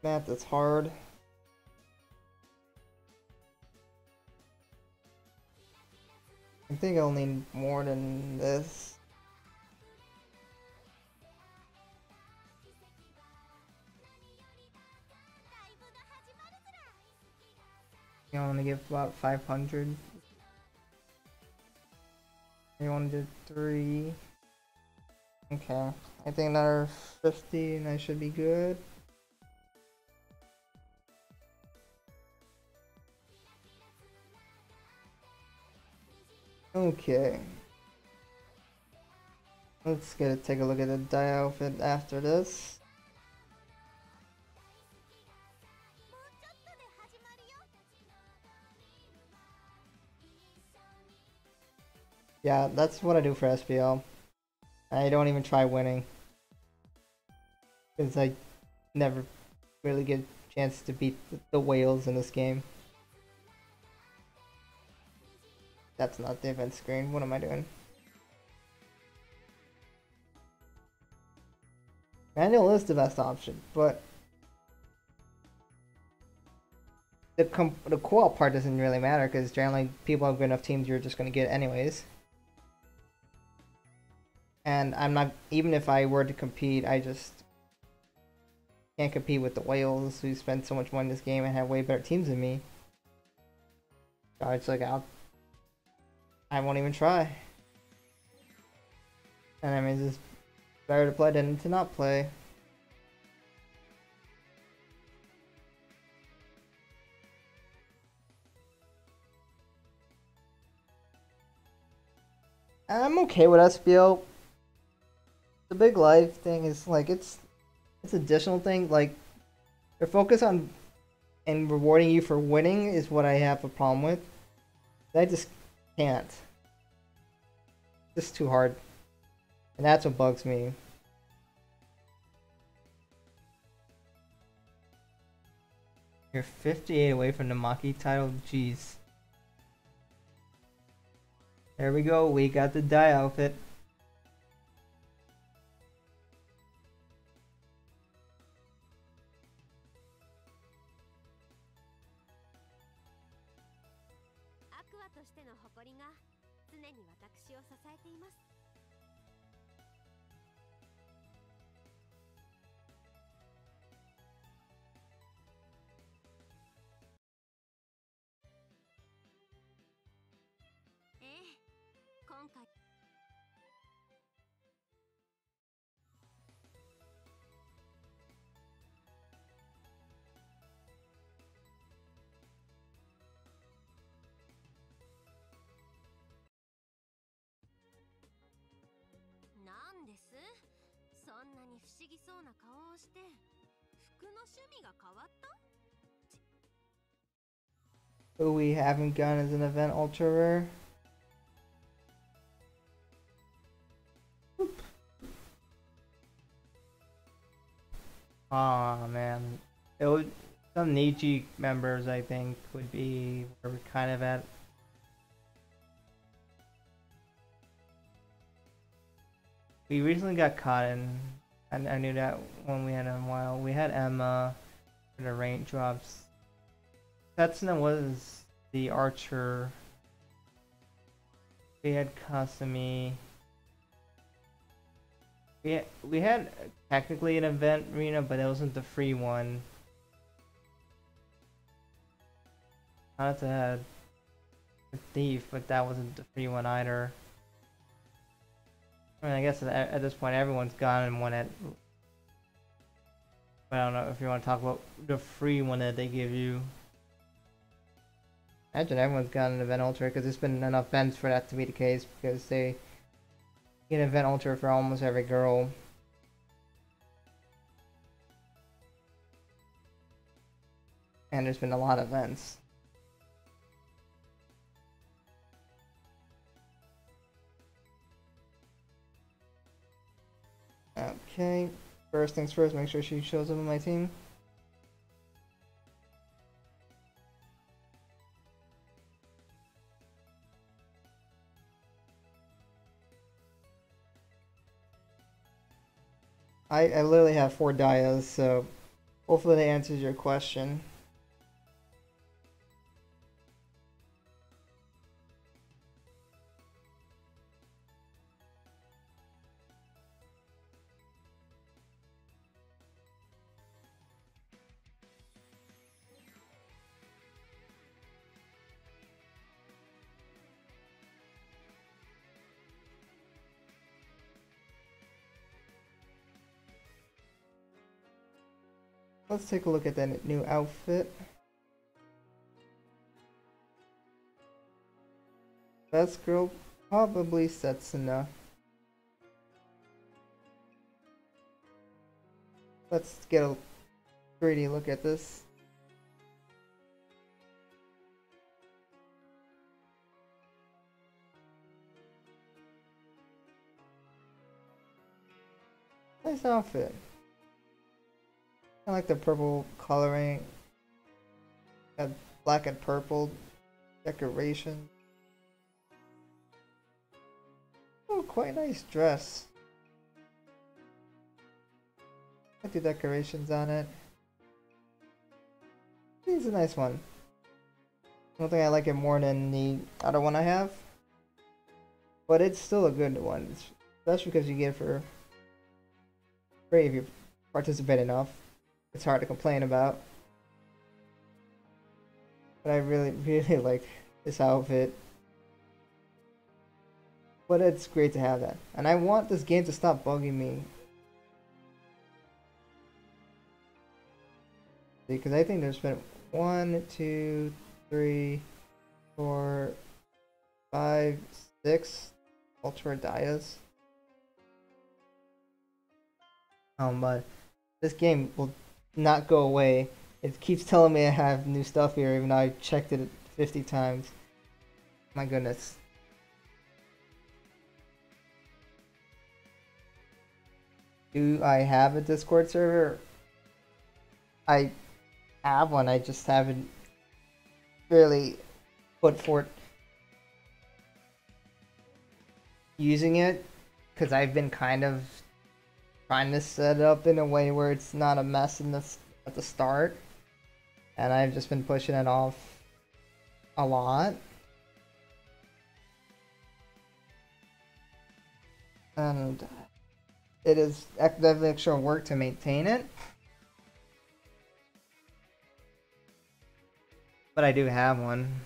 A: Math is hard. I think I'll need more than this. I want to give about 500. I want to do 3. Okay, I think another 50 and I should be good. Okay. Take a look at the dye outfit after this. Yeah, that's what I do for SPL. I don't even try winning. Because I never really get a chance to beat the whales in this game. That's not the event screen. What am I doing? Manual is the best option, but the co-op part doesn't really matter because generally people have good enough teams you're just going to get anyways. And I'm not, even if I were to compete, I just can't compete with the whales who spend so much money in this game and have way better teams than me. So it's like I won't even try. And I mean, it's just better to play than to not play. I'm okay with SBO. The big life thing is like it's additional thing. Like their focus on and rewarding you for winning is what I have a problem with. I just can't. It's too hard, and that's what bugs me. You're 58 away from the Maki title. Jeez. There we go. We got the dye outfit. Who we haven't gotten as an event ultra rare. Aw, man. It would, some Nietzsche members, I think, would be where we're kind of at. We recently got Cotton. I knew that when we had him a while. We had Emma for the raindrops. Setsuna was the archer. We had Kasumi. We had technically an event arena, but it wasn't the free one. Not to have a thief, but that wasn't the free one either. I mean, I guess at this point everyone's gone and won it. But I don't know if you want to talk about the free one that they give you. Imagine everyone's got an event ultra because there's been enough events for that to be the case because they get an event ultra for almost every girl. And there's been a lot of events. Okay, first things first, make sure she shows up on my team. I literally have 4 dias, so hopefully that answers your question. Let's take a look at that new outfit. Best girl, probably Setsuna. Let's get a 3D look at this. Nice outfit. I like the purple coloring. Got black and purple decoration. Oh, quite nice dress. Like the decorations on it. It's a nice one. I don't think I like it more than the other one I have. But it's still a good one. Especially because you get it for free if you participate enough. It's hard to complain about. But I really, really like this outfit. But it's great to have that. And I want this game to stop bugging me. Because I think there's been 1, 2, 3, 4, 5, 6 Ultra Dias. But this game will not go away. It keeps telling me I have new stuff here, even though I checked it 50 times. My goodness. Do I have a Discord server? I have one, I just haven't really put forth using it because I've been kind of trying to set it up in a way where it's not a mess at the start, and I've just been pushing it off a lot. And it is definitely extra work to maintain it. But I do have one.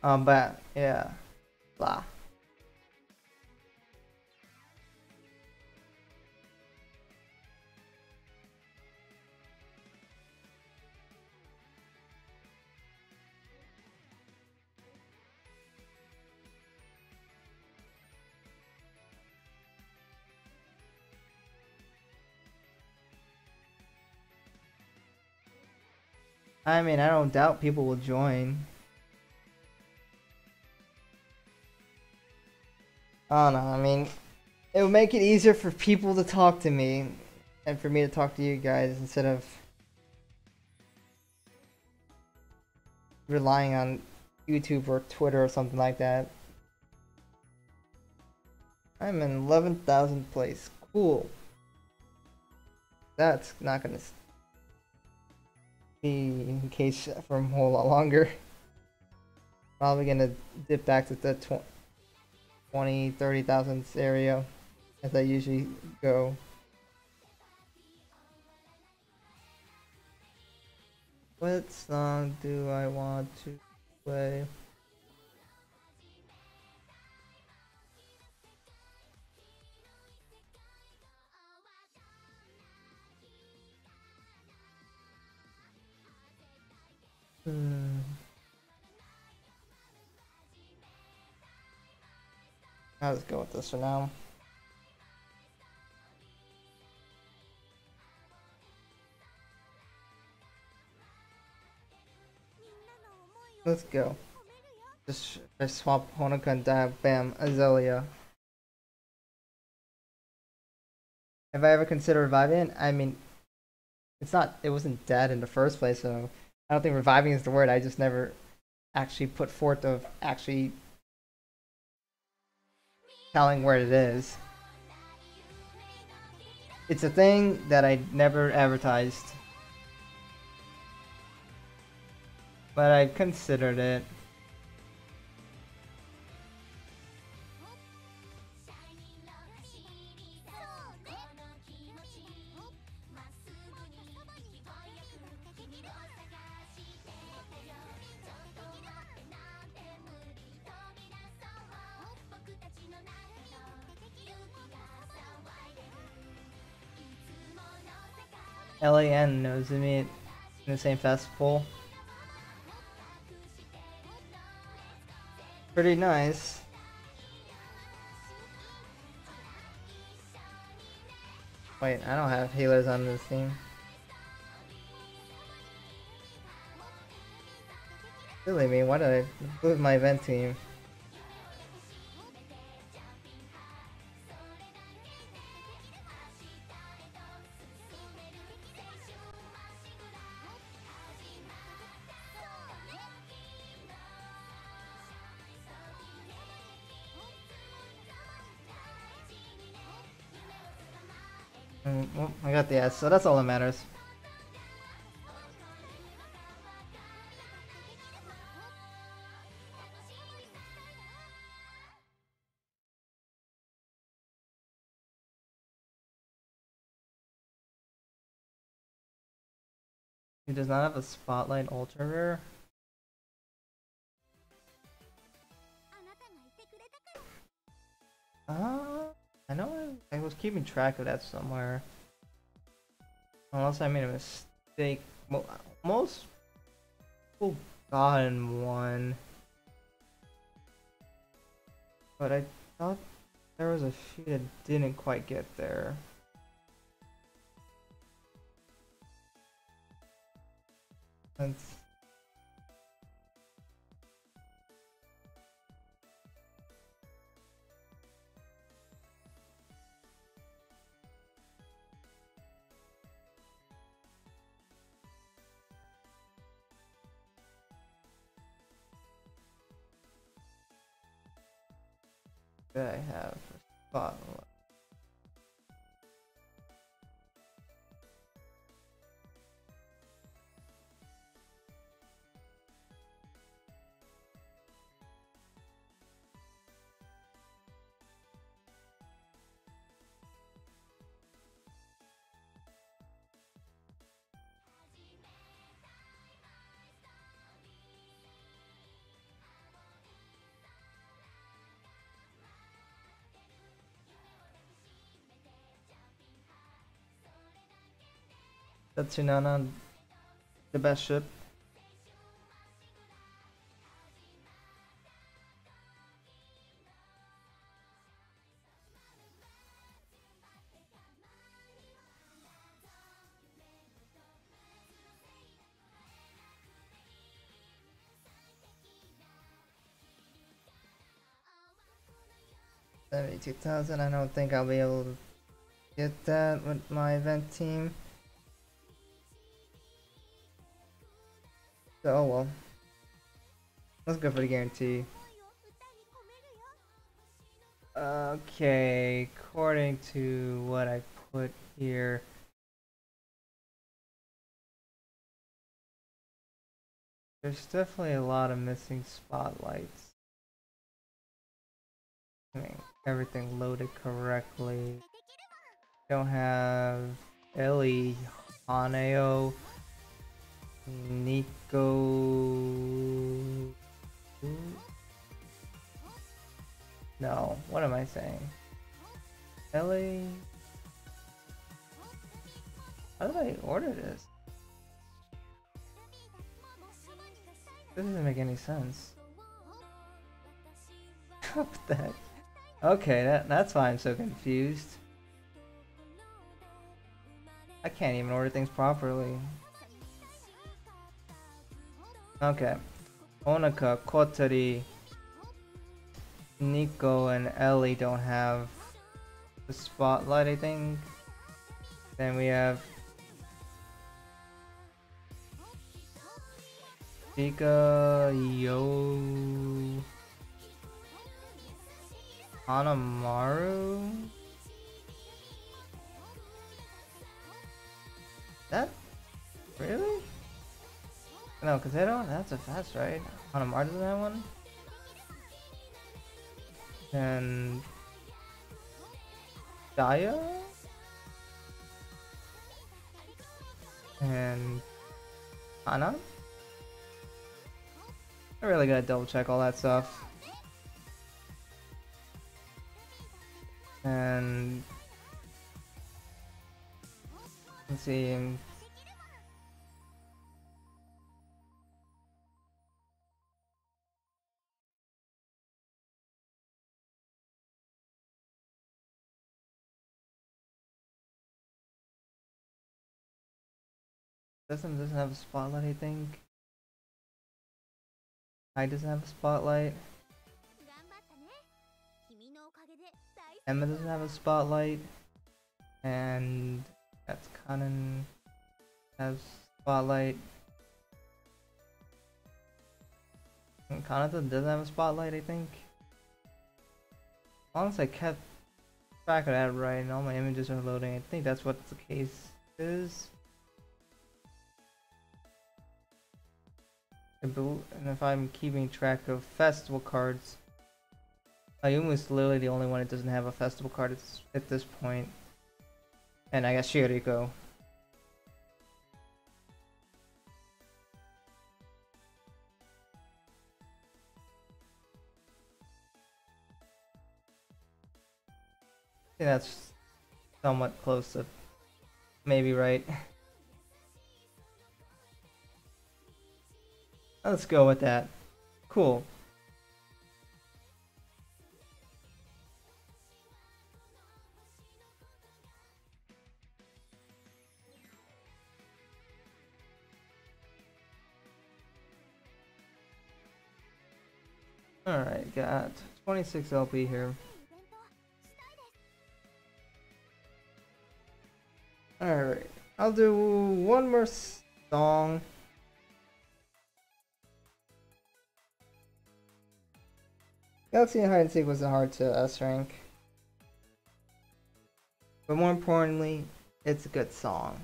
A: But yeah, blah. I mean, I don't doubt people will join. I don't know, I mean, it would make it easier for people to talk to me and for me to talk to you guys instead of relying on YouTube or Twitter or something like that. I'm in 11,000th place. Cool. That's not gonna be in case for a whole lot longer. Probably gonna dip back to the 20, 30,000 area as I usually go. What song do I want to play? I'll just go with this for now. Let's go. Just swap Honoka and dive, bam, Azalea. Have I ever considered reviving it? I mean, it wasn't dead in the first place, so I don't think reviving is the word. I just never actually put forth of actually telling where it is. It's a thing that I never advertised. But I considered it. LAN knows me in the same festival. Pretty nice. Wait, I don't have healers on this team. Silly me, why did I lose my event team? Well, I got the S, so that's all that matters. He does not have a spotlight ultra rare. I know I was keeping track of that somewhere. Unless I made a mistake. Most people gotten one. But I thought there was a few that didn't quite get there. That's that I have for spotlight. Tatsunana, the best ship. $72,000. I don't think I'll be able to get that with my event team. So, oh well. Let's go for the guarantee. Okay, according to what I put here, there's definitely a lot of missing spotlights. I mean, everything loaded correctly. Don't have Ellie, Haneo, Nico. No, what am I saying? Ellie. How did I order this? This doesn't make any sense. What the heck? Okay, that's why I'm so confused. I can't even order things properly. Okay. Onaka, Kotari, Nico, and Ellie don't have the spotlight, I think. Then we have Pika, Yo, Hanamaru. That really? No, because they don't. That's a fast, right? Hanamaru doesn't have one. And Daya and Hana. I really gotta double check all that stuff. And let's see, doesn't have a spotlight, I think. I doesn't have a spotlight. Emma doesn't have a spotlight. And that's Kanan has spotlight. And Kanata doesn't have a spotlight, I think. As long as I kept track of that right and all my images are loading, I think that's what the case is. And if I'm keeping track of festival cards, Ayumu is literally the only one that doesn't have a festival card at this point. And I guess Shioriko. I think that's somewhat close to maybe right. Let's go with that. Cool. Alright, got 26 LP here. Alright, I'll do one more song. Galaxy and Hide and Seek was hard to S rank. But more importantly, it's a good song.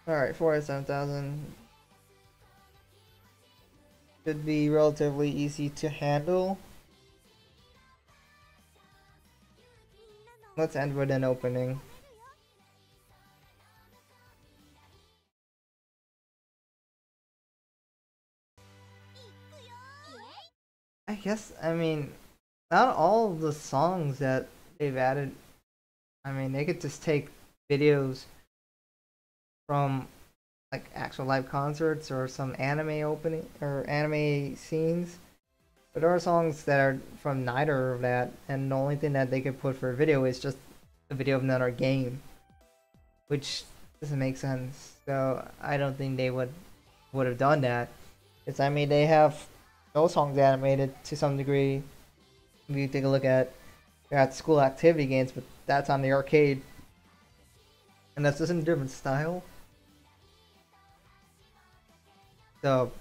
A: Alright, 4,7,000 should be relatively easy to handle. Let's end with an opening. I guess, I mean, not all of the songs that they've added, I mean, they could just take videos from like actual live concerts or some anime opening or anime scenes. But there are songs that are from neither of that, and the only thing that they could put for a video is just a video of another game, which doesn't make sense. So I don't think they would have done that. Because I mean, they have those songs animated to some degree. If you take a look at their school activity games, but that's on the arcade, and that's just in a different style. So,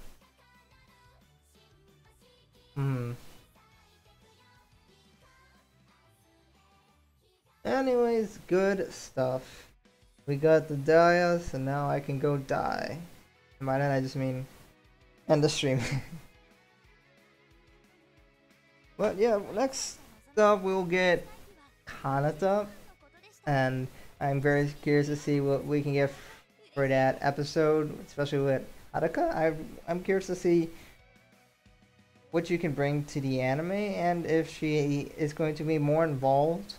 A: anyways, good stuff. We got the Daias, and now I can go die. And by that I just mean end the stream. But yeah, next up we'll get Kanata, and I'm very curious to see what we can get for that episode, especially with Haruka. I'm curious to see what you can bring to the anime and if she is going to be more involved.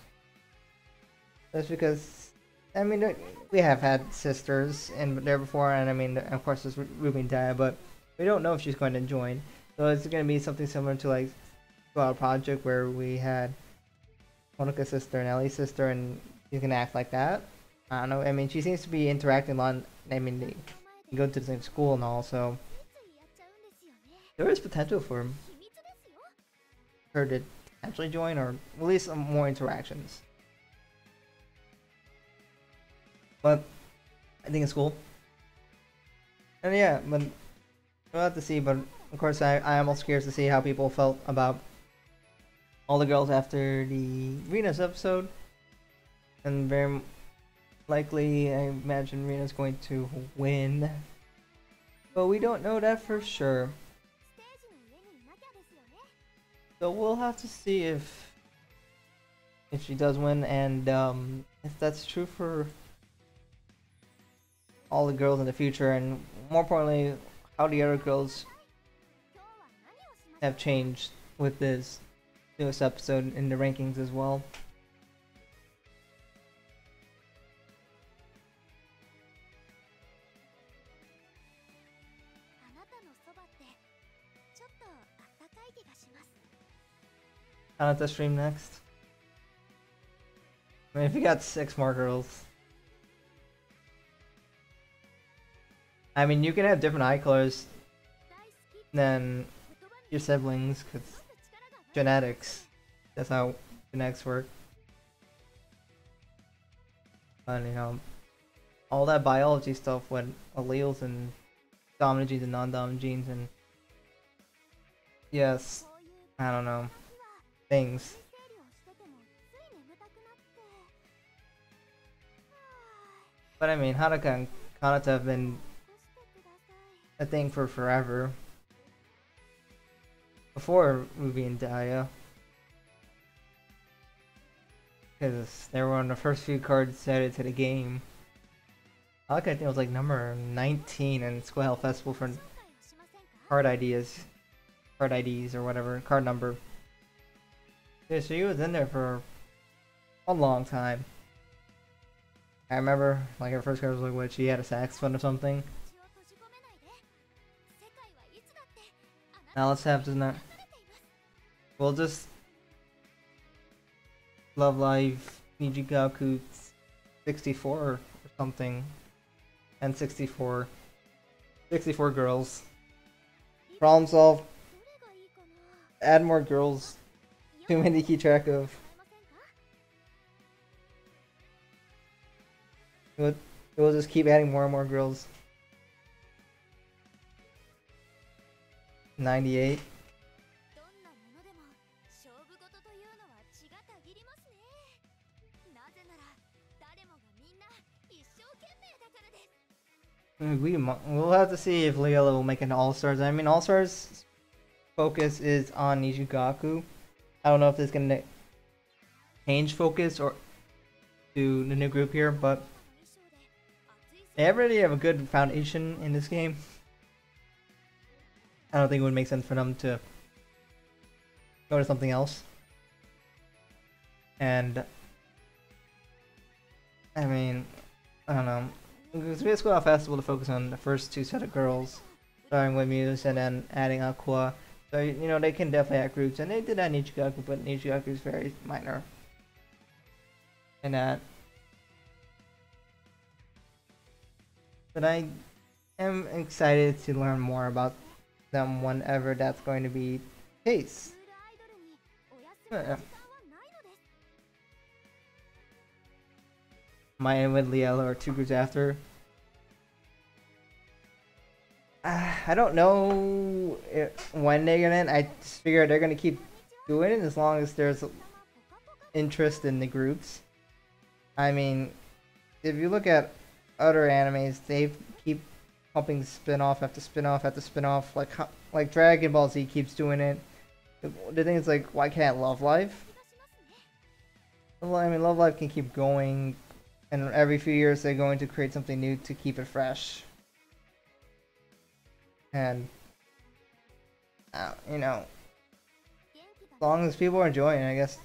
A: That's because, I mean, we have had sisters in there before, and I mean, of course, there's Ruby and Daya, but we don't know if she's going to join. So it's going to be something similar to like our project where we had Monika's sister and Ellie's sister, and she's going to act like that. I don't know. I mean, she seems to be interacting a lot. I mean, they go to the same school and all, so there is potential for her to actually join, or at least some more interactions. But I think it's cool. And yeah, but we'll have to see. But of course, I am also curious to see how people felt about all the girls after the Rena's episode. And very likely, I imagine Rena's going to win. But we don't know that for sure. So we'll have to see if she does win, and if that's true for all the girls in the future, and more importantly, how the other girls have changed with this newest episode in the rankings as well. Kanata stream next. I mean, if you got 6 more girls. I mean, you can have different eye colors than your siblings, because genetics. That's how genetics work. And, you know, all that biology stuff with alleles and dominant genes and non-dominant genes and... Yes, I don't know. Things. But I mean, Haruka and Kanata have been a thing for forever. Before Ruby and Daya. Because they were on the first few cards added to the game. I think it was like number 19 in Squall Festival for card IDs. Card IDs or whatever, card number. Yeah, so he was in there for a long time. I remember, like, her first card was like, what, she had a saxophone or something? Now let's have to not... We'll just... Love Live Nijigaku 64 or something. And 64. 64 girls. Problem solved. Add more girls. Too many to keep track of. We'll just keep adding more and more girls. 98. We'll have to see if Leela will make an All-Stars. I mean, All-Stars focus is on Nijigaku. I don't know if it's gonna change focus or to the new group here, but they already have a good foundation in this game. I don't think it would make sense for them to go to something else. And I mean, I don't know. It's a Squall Festival to focus on the first 2 set of girls, starting with Muse and then adding Aqua. So, you know, they can definitely have groups, and they did that Nijigaku, but Nijigaku is very minor in that. But I am excited to learn more about them whenever that's going to be the case. Maya and Liela are 2 groups after. I don't know when they're gonna end. I just figure they're gonna keep doing it as long as there's interest in the groups. I mean, if you look at other animes, they keep pumping spin-off after spin-off after spin-off, like Dragon Ball Z keeps doing it. The thing is, like, why can't Love Live? Well, I mean, Love Live can keep going, and every few years they're going to create something new to keep it fresh. And, you know, as long as people are enjoying it, I guess,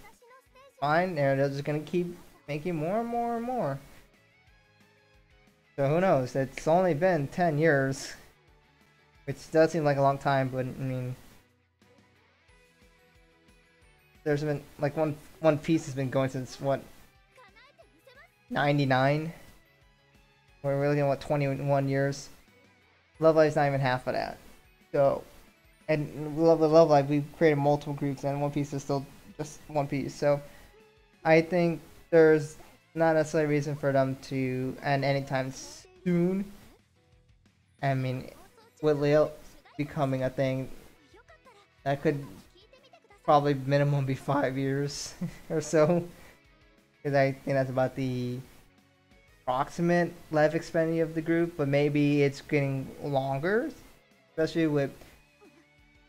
A: fine, they're just gonna keep making more and more and more. So who knows? It's only been 10 years, which does seem like a long time, but I mean, there's been like One Piece has been going since what, 99? We're looking at what, 21 years. Love Live's not even half of that. So, and Love Live, we've created multiple groups, and One Piece is still just One Piece. So, I think there's not necessarily a reason for them to end anytime soon. I mean, with Leo becoming a thing, that could probably minimum be 5 years or so. Because I think that's about the approximate life expectancy of the group, but maybe it's getting longer, especially with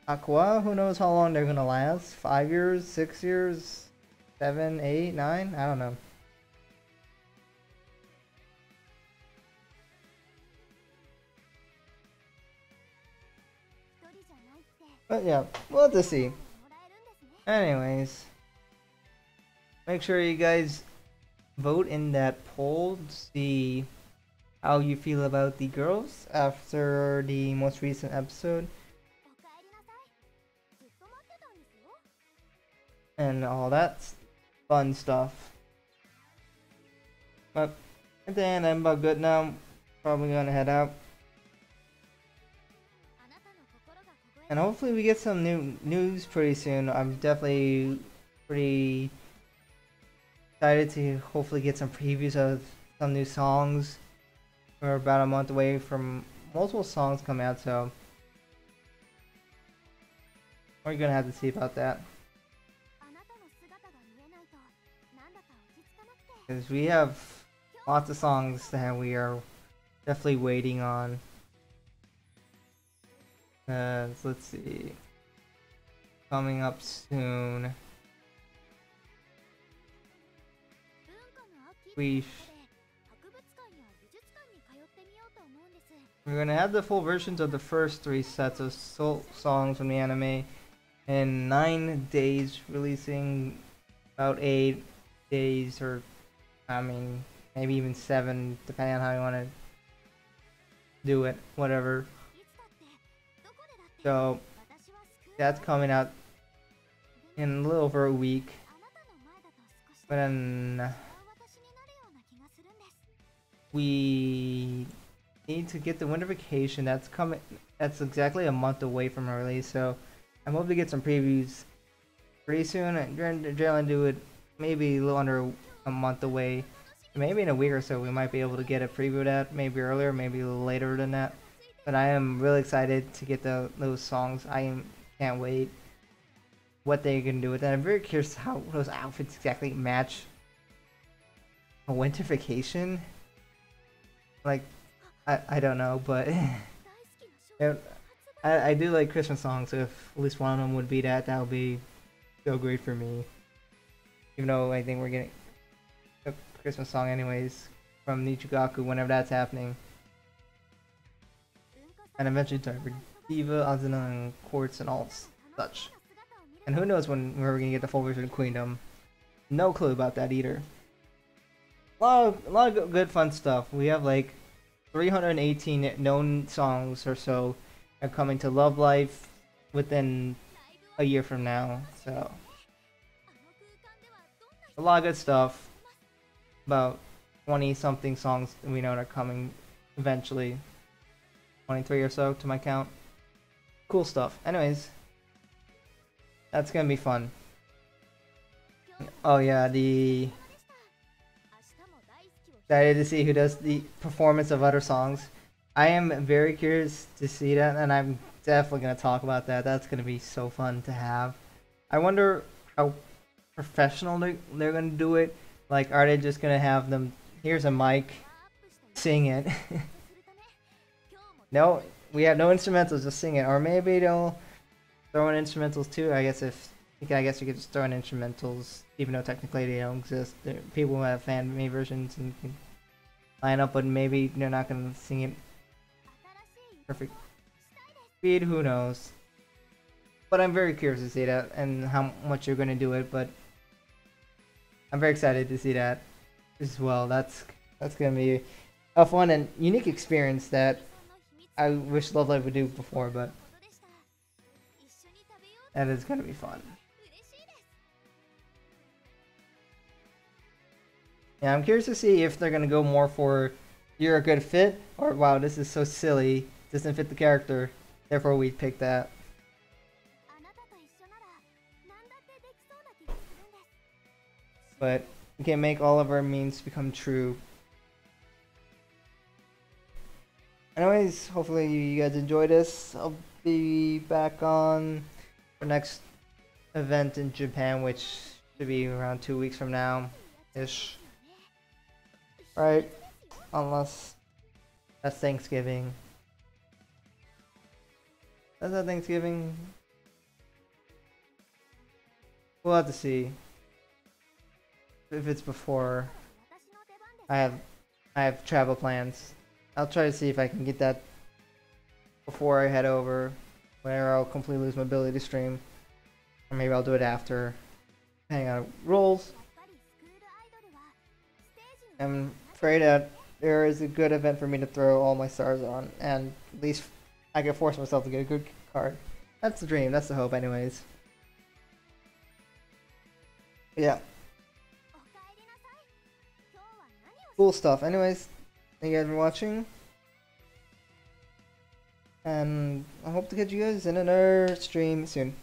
A: Aqua. Who knows how long they're gonna last? 5 years, 6 years, 7, 8, 9? I don't know. But yeah, we'll have to see. Anyways, make sure you guys vote in that poll to see how you feel about the girls after the most recent episode. and all that fun stuff. But at the end, I'm about good now. Probably gonna head out. And hopefully we get some new news pretty soon. I'm definitely pretty excited to hopefully get some previews of some new songs. We're about a month away from multiple songs coming out, so we're gonna have to see about that. Because we have lots of songs that we are definitely waiting on. Let's see. Coming up soon. We're gonna have the full versions of the first 3 sets of songs from the anime in 9 days, releasing about 8 days, or I mean maybe even 7, depending on how you want to do it, whatever. So that's coming out in a little over a week. But then we need to get the winter vacation. That's coming. That's exactly a month away from our release. So I'm hoping to get some previews pretty soon. And generally do it maybe a little under a month away. Maybe in a week or so we might be able to get a preview of that. Maybe earlier, maybe a little later than that. But I am really excited to get those songs. Can't wait what they can do with that. I'm very curious how those outfits exactly match a winter vacation. Like, I don't know, but I do like Christmas songs. So if at least one of them would be that would be so great for me. Even though I think we're getting a Christmas song anyways from Nichigaku whenever that's happening. And eventually Diver Diva, Azuna, and Quartz, and all such. And who knows when we're gonna get the full version of Queendom. No clue about that either. A lot of good fun stuff. We have like 318 known songs or so are coming to Love Life within a year from now. So a lot of good stuff. About 20 something songs we know are coming eventually. 23 or so to my count. Cool stuff. Anyways, that's gonna be fun. Oh yeah, excited to see who does the performance of other songs. I am very curious to see that, and I'm definitely gonna talk about that. That's gonna be so fun to have. I wonder how professional they're gonna do it. Like, are they just gonna have them? Here's a mic, sing it. No, we have no instrumentals, just sing it. Or maybe they'll throw in instrumentals too. I guess you could just throw in instrumentals, even though technically they don't exist. People who have fan-made versions and can line up, but maybe they're not gonna sing it perfect speed. Who knows? But I'm very curious to see that and how much you're gonna do it. But I'm very excited to see that as well. That's gonna be a fun and unique experience that I wish Love Live would do before, but that is gonna be fun. Yeah, I'm curious to see if they're gonna go more for you're a good fit, or wow, this is so silly, doesn't fit the character, therefore we pick that. But we can make all of our means become true. Anyways, hopefully you guys enjoy this. I'll be back on the next event in Japan, which should be around 2 weeks from now ish. Right? Unless that's Thanksgiving. Is that Thanksgiving? We'll have to see if it's before. I have travel plans. I'll try to see if I can get that before I head over, where I'll completely lose my ability to stream. Or maybe I'll do it after, depending on rolls. I'm afraid that there is a good event for me to throw all my stars on, and at least I can force myself to get a good card. That's the dream, that's the hope anyways. Yeah, cool stuff. Anyways, thank you guys for watching, and I hope to catch you guys in another stream soon.